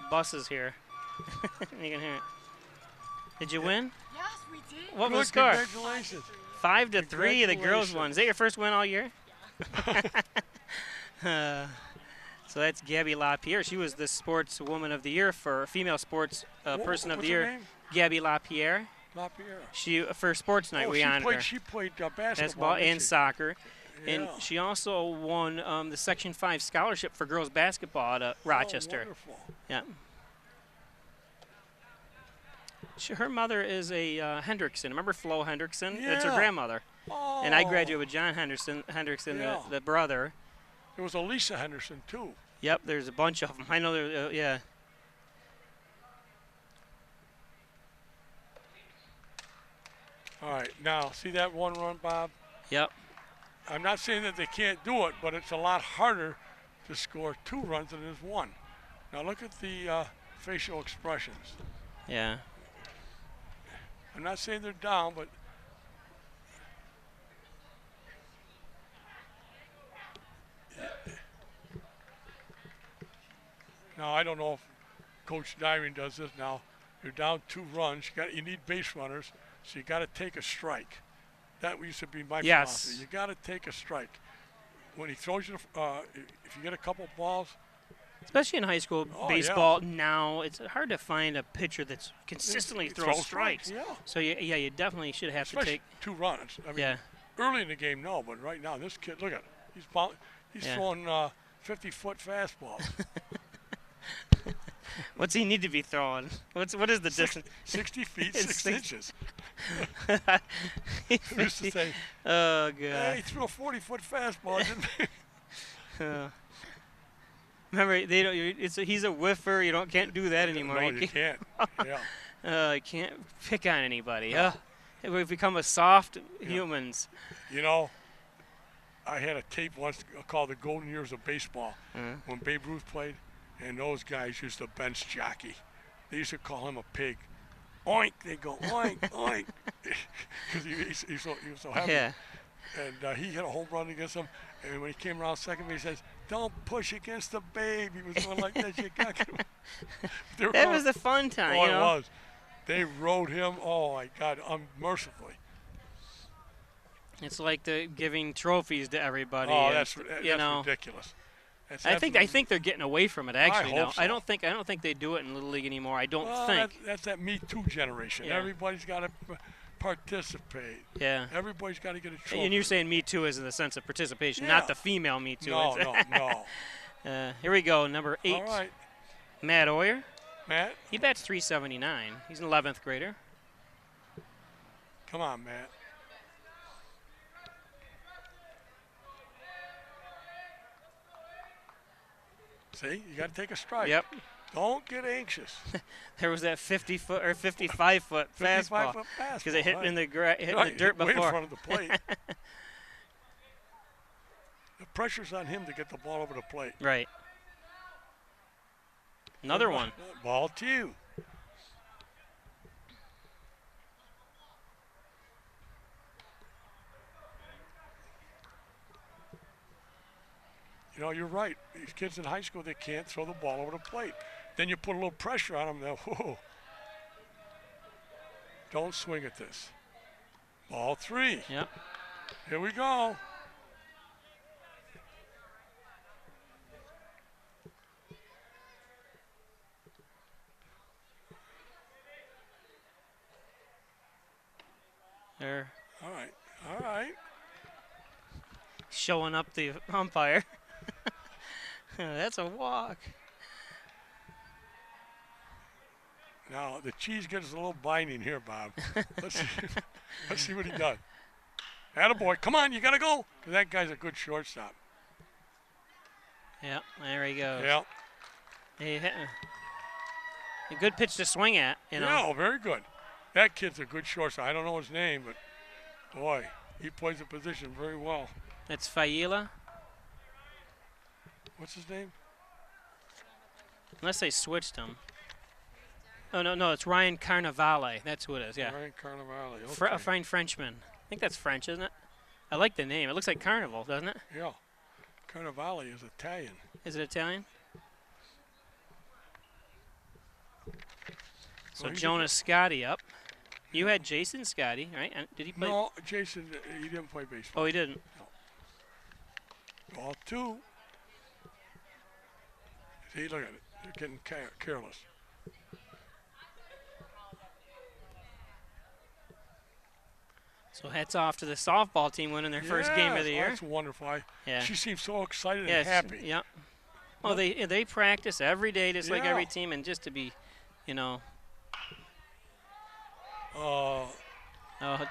Buses here. You can hear it. Did you win? Yes, we did. What Good, was the score? Congratulations. 5-3, the girls won. Is that your first win all year? So that's Gabby LaPierre. She was the Sportswoman of the Year for Female Sports Person of the What's her Year. name? Gabby LaPierre. LaPierre. She for Sports Night we honored her. She played basketball Basketball didn't and she? soccer. Yeah. And she also won the Section 5 scholarship for girls basketball at Rochester. Wonderful. Yeah. Her mother is a Hendrickson. Remember Flo Hendrickson? That's her Yeah. grandmother. Oh. And I graduated with John Hendrickson, Yeah. the brother. There was a Lisa Henderson, too. Yep, there's a bunch of them. I know there, yeah. All right, now, see that one run, Bob? Yep. I'm not saying that they can't do it, but it's a lot harder to score 2 runs than it is 1. Now look at the facial expressions. Yeah. I'm not saying they're down, but now I don't know if Coach Dyring does this now. You're down 2 runs. You need base runners, so you got to take a strike. That used to be my philosophy. You got to take a strike. When he throws you, if you get a couple balls, especially in high school Oh, baseball now, it's hard to find a pitcher that's consistently Throw throws strikes. strikes, yeah. So you definitely should have especially to take. 2 runs. I mean, Yeah. early in the game, no, but right now, this kid, look at him. He's Yeah. throwing 50-foot fastballs. What's he need to be throwing? What is the distance? 60 feet, It's 6 inches. We used to say, oh, God. hey, he threw a 40-foot fastball, didn't he? Remember, he's a whiffer. You can't do that anymore. No, you can't. Yeah. You can't pick on anybody. We've become a soft humans. You know, I had a tape once called The Golden Years of Baseball when Babe Ruth played, and those guys used to bench jockey. They used to call him a pig. Oink, they go, oink, oink. Because he was so heavy. Yeah. And he hit a home run against him. And when he came around second base, he says, don't push against the Babe. He was going like that. You got him. That was a fun time, Oh, you know? it was. They rode him, oh, my God, unmercifully. It's like the giving trophies to everybody. Oh, and, that's you know, ridiculous. That's I think they're getting away from it. Actually, I now hope so. I don't think they do it in Little League anymore. I don't Well, think. that's that Me Too generation. Yeah. Everybody's got to participate. Yeah. Everybody's got to get a trophy. And you're saying Me Too is in the sense of participation, Yeah. not the female Me Too. No, no. Here we go, number 8. All right. Matt Oyer. Matt? He bats .379. He's an 11th grader. Come on, Matt. See, you got to take a strike. Yep. Don't get anxious. There was that 50-foot or 55-foot fastball. 55-foot fastball. Because it hit in the Right, the dirt way before. in front of the plate. The pressure's on him to get the ball over the plate. Right. Another one. Ball 2. You know, you're right. These kids in high school, they can't throw the ball over the plate. Then you put a little pressure on them. They'll, whoa. Don't swing at this. Ball 3. Yep. Here we go. There. All right. All right. Showing up the umpire. That's a walk. Now, the cheese gets a little binding here, Bob. Let's see what he does. Attaboy, come on, you got to go. 'Cause that guy's a good shortstop. Yep, there he goes. Yep. He hit a good pitch to swing at, you know. Yeah, very good. That kid's a good shortstop. I don't know his name, but, boy, he plays the position very well. That's Faila. What's his name? Unless they switched him. Oh, no, it's Ryan Carnavale. That's who it is, yeah. Ryan Carnavale. Okay. A fine Frenchman. I think that's French, isn't it? I like the name. It looks like Carnival, doesn't it? Yeah. Carnavale is Italian. Is it Italian? So Well, Jonas Scotty up. You had Jason Scotty, right? Did he play? No, Jason, he didn't play baseball. Oh, he didn't. No. Ball 2. See, look at it. They're getting careless. So hats off to the softball team winning their first game of the year. That's wonderful. Yeah. She seems so excited Yes, and happy. Yeah. Well, they practice every day just like Yeah. every team, and just to be, you know.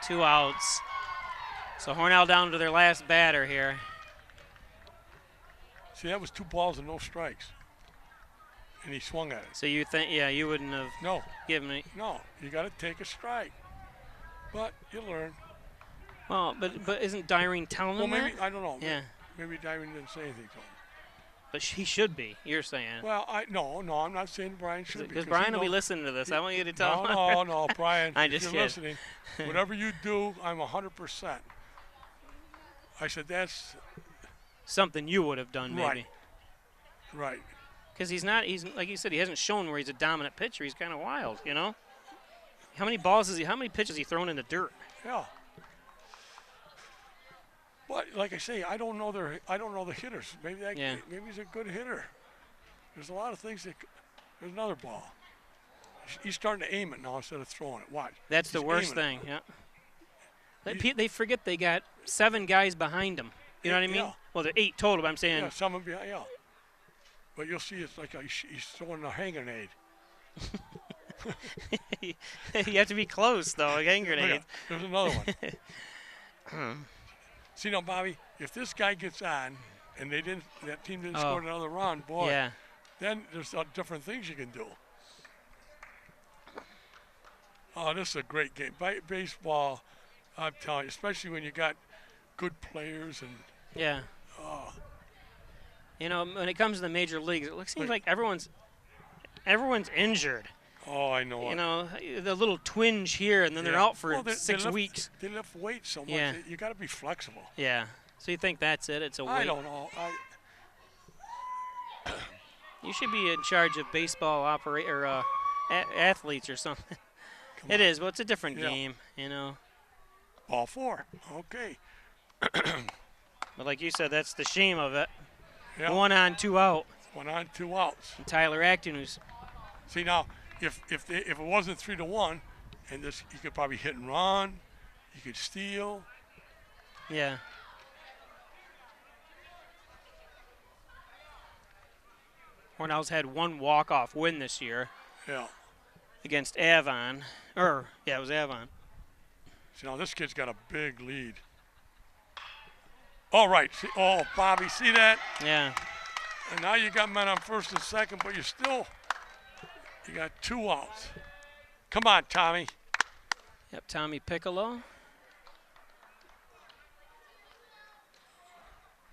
2 outs. So Hornell down to their last batter here. See, that was 2 balls and no strikes. And he swung at it. So you think, yeah, you wouldn't have given it. No, you got to take a strike. But you learn. Well, but isn't Dyrene telling him maybe, that? I don't know. Yeah. Maybe Diamond didn't say anything to him. But he should be, you're saying. Well, no, I'm not saying Brian should be. Because Brian will be listening to this. I want you to tell him. No, Brian, I if just you're kidding. listening, whatever you do, I'm 100%. I said, that's something you would have done, maybe. Right. Because he's like you said, he hasn't shown where he's a dominant pitcher. He's kind of wild, you know? How many pitches has he thrown in the dirt? Yeah. But like I say, I don't know the hitters. Maybe he's a good hitter. There's a lot of things there's another ball. He's starting to aim it now instead of throwing it. Watch. That's the worst thing, yeah. They forget they got 7 guys behind him. You know what I mean? Yeah. Well, there are 8 total, but I'm saying. Yeah, some of them, yeah. But you'll see it's like he's throwing a hand grenade. You have to be close, though, a hand grenade. There's another one. See, now, Bobby, if this guy gets on and that team didn't score another run, boy, then there's different things you can do. Oh, this is a great game. Baseball, I'm telling you, especially when you got good players and. Yeah. You know, when it comes to the major leagues, it seems like everyone's injured. Oh, I know. You know, the little twinge here, and then they're out for 6 weeks. They lift weights so much. Yeah. You got to be flexible. Yeah. So you think that's it? It's a weight? I don't know. You should be in charge of baseball athletes or something. It is, but it's a different game, you know. Ball 4. Okay. But like you said, that's the shame of it. Yeah. 1 on, 2 out. 1 on, 2 outs. And Tyler Acton, who's. See now, if it wasn't 3-1, and you could probably hit and run, you could steal. Yeah. Hornell's had 1 walk-off win this year. Yeah. Against Avon. It was Avon. See, now this kid's got a big lead. All right. See, Bobby, see that? Yeah. And now you got men on first and second, but you got 2 outs. Come on, Tommy. Yep, Tommy Piccolo.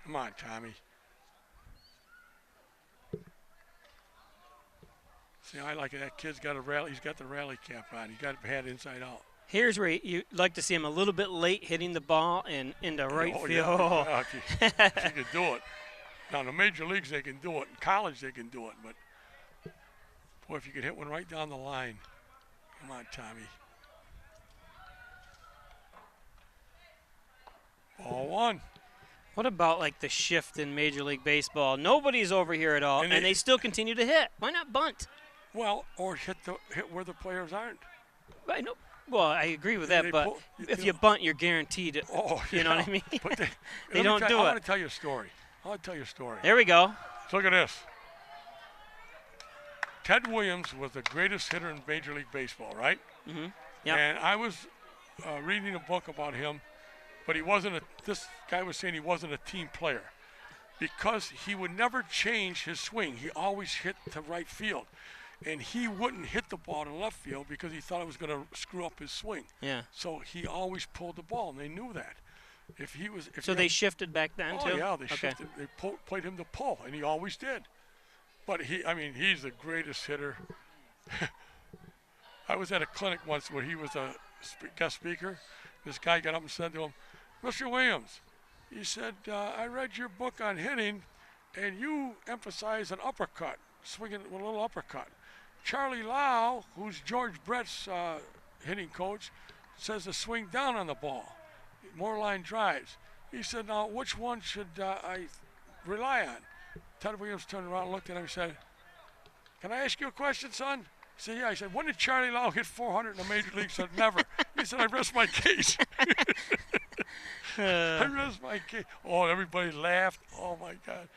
Come on, Tommy. See, I like it. That kid's got a rally. He's got the rally cap on. He got it had inside out. Here's where you'd like to see him a little bit late hitting the ball and into right field. Yeah, he can do it. Now, in the major leagues, they can do it. In college, they can do it. But, boy, if you could hit one right down the line. Come on, Tommy. Ball 1. What about like the shift in Major League Baseball? Nobody's over here at all, and they still continue to hit. Why not bunt? Well, or hit where the players aren't. I know. Well, I agree with that, but if you bunt, you're guaranteed it. Oh, you know what I mean? But they don't do it. I want to tell you a story. There we go. So look at this. Ted Williams was the greatest hitter in Major League Baseball, right? Mm-hmm. Yeah. And I was reading a book about him. But he wasn't this guy was saying he wasn't a team player because he would never change his swing. He always hit to right field. And he wouldn't hit the ball to left field because he thought it was going to screw up his swing. Yeah. So he always pulled the ball, and they knew that. So they shifted back then, too? Oh, yeah, they shifted. They played him to pull, and he always did. But he's the greatest hitter. I was at a clinic once where he was a guest speaker. This guy got up and said to him, Mr. Williams, he said, I read your book on hitting, and you emphasize an uppercut, swinging with a little uppercut. Charlie Lau, who's George Brett's hitting coach, says to swing down on the ball, more line drives. He said, now, which one should I rely on? Ted Williams turned around and looked at him and said, can I ask you a question, son? He said, yeah. He said, when did Charlie Lau hit 400 in the major league? He said, never. He said, I rest my case. I rest my case. Oh, everybody laughed. Oh, my God.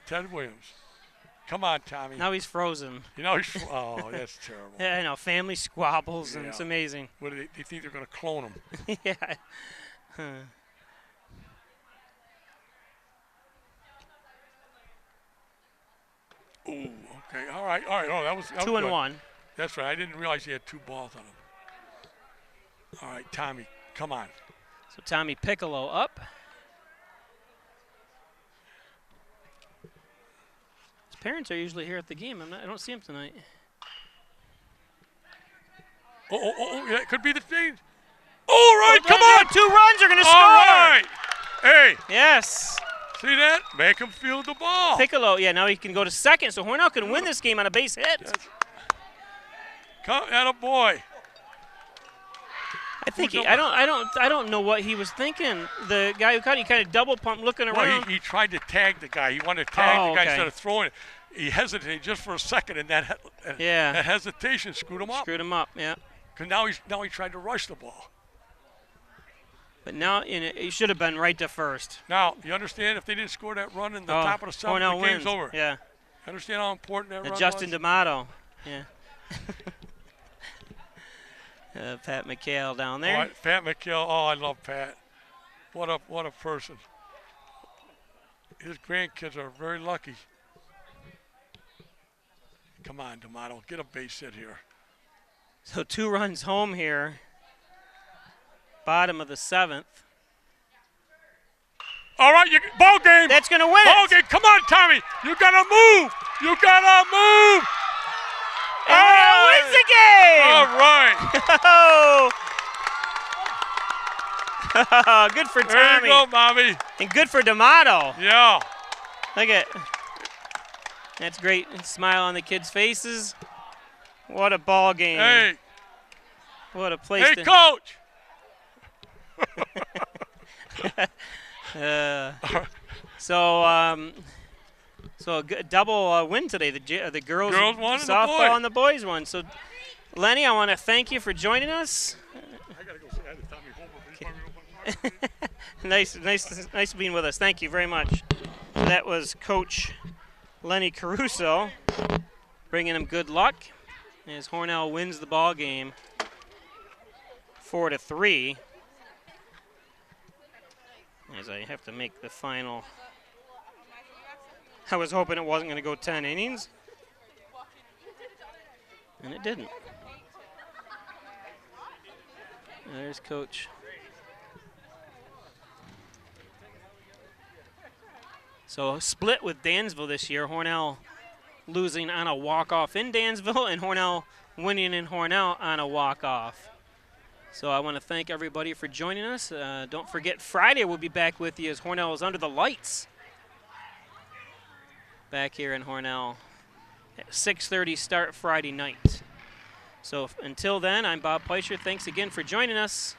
Ted Williams. Come on, Tommy. Now he's frozen. Oh, that's terrible. Yeah, I know. Family squabbles, and it's amazing. What do they think they're going to clone him? Yeah. Ooh, okay. All right. Oh, that was 2 and 1. That's right. I didn't realize he had 2 balls on him. All right, Tommy, come on. So Tommy Piccolo up. His parents are usually here at the game. I don't see him tonight. Oh, yeah, it could be the thing. All right, come on. 2 runs are going to score. All right. Hey. Yes. See that? Make him field the ball. Piccolo, yeah, now he can go to second, so Hornell can win this game on a base hit. Come, attaboy. I think I don't know what he was thinking. The guy who caught it, he kind of double pumped looking around. Well, he tried to tag the guy. He wanted to tag the guy instead of throwing it. He hesitated just for a second, and that hesitation screwed him up. Screwed him up, yeah. Because now he tried to rush the ball. But now he should have been right to first. Now, you understand if they didn't score that run in the top of the 7th, the game's over. Yeah. Understand how important that run was? Justin D'Amato. Yeah. Pat McHale down there. Right, Pat McHale. Oh, I love Pat. What a person. His grandkids are very lucky. Come on, D'Amato. Get a base hit here. So 2 runs home here. Bottom of the 7th. All right, ball game. That's going to win ball game. Come on, Tommy. You got to move. You got to move. And wins the game. All right. Good for Tommy. There you go, Bobby. And good for D'Amato. Yeah. Look at that's great. Smile on the kids' faces. What a ball game. Hey. What a place to... Hey, Coach. So a double win today. The girls won, softball and the boys won. So, Lenny, I want to thank you for joining us. I gotta go say hi to Tommy Homer. Nice being with us. Thank you very much. So that was Coach Lenny Caruso bringing him good luck as Hornell wins the ball game 4-3. As I have to make the final I was hoping it wasn't going to go 10 innings. And it didn't. There's Coach. So split with Dansville this year. Hornell losing on a walk-off in Dansville and Hornell winning in Hornell on a walk-off. So I want to thank everybody for joining us. Don't forget, Friday we'll be back with you as Hornell is under the lights. Back here in Hornell at 6:30 start Friday night. So until then, I'm Bob Pleicher. Thanks again for joining us.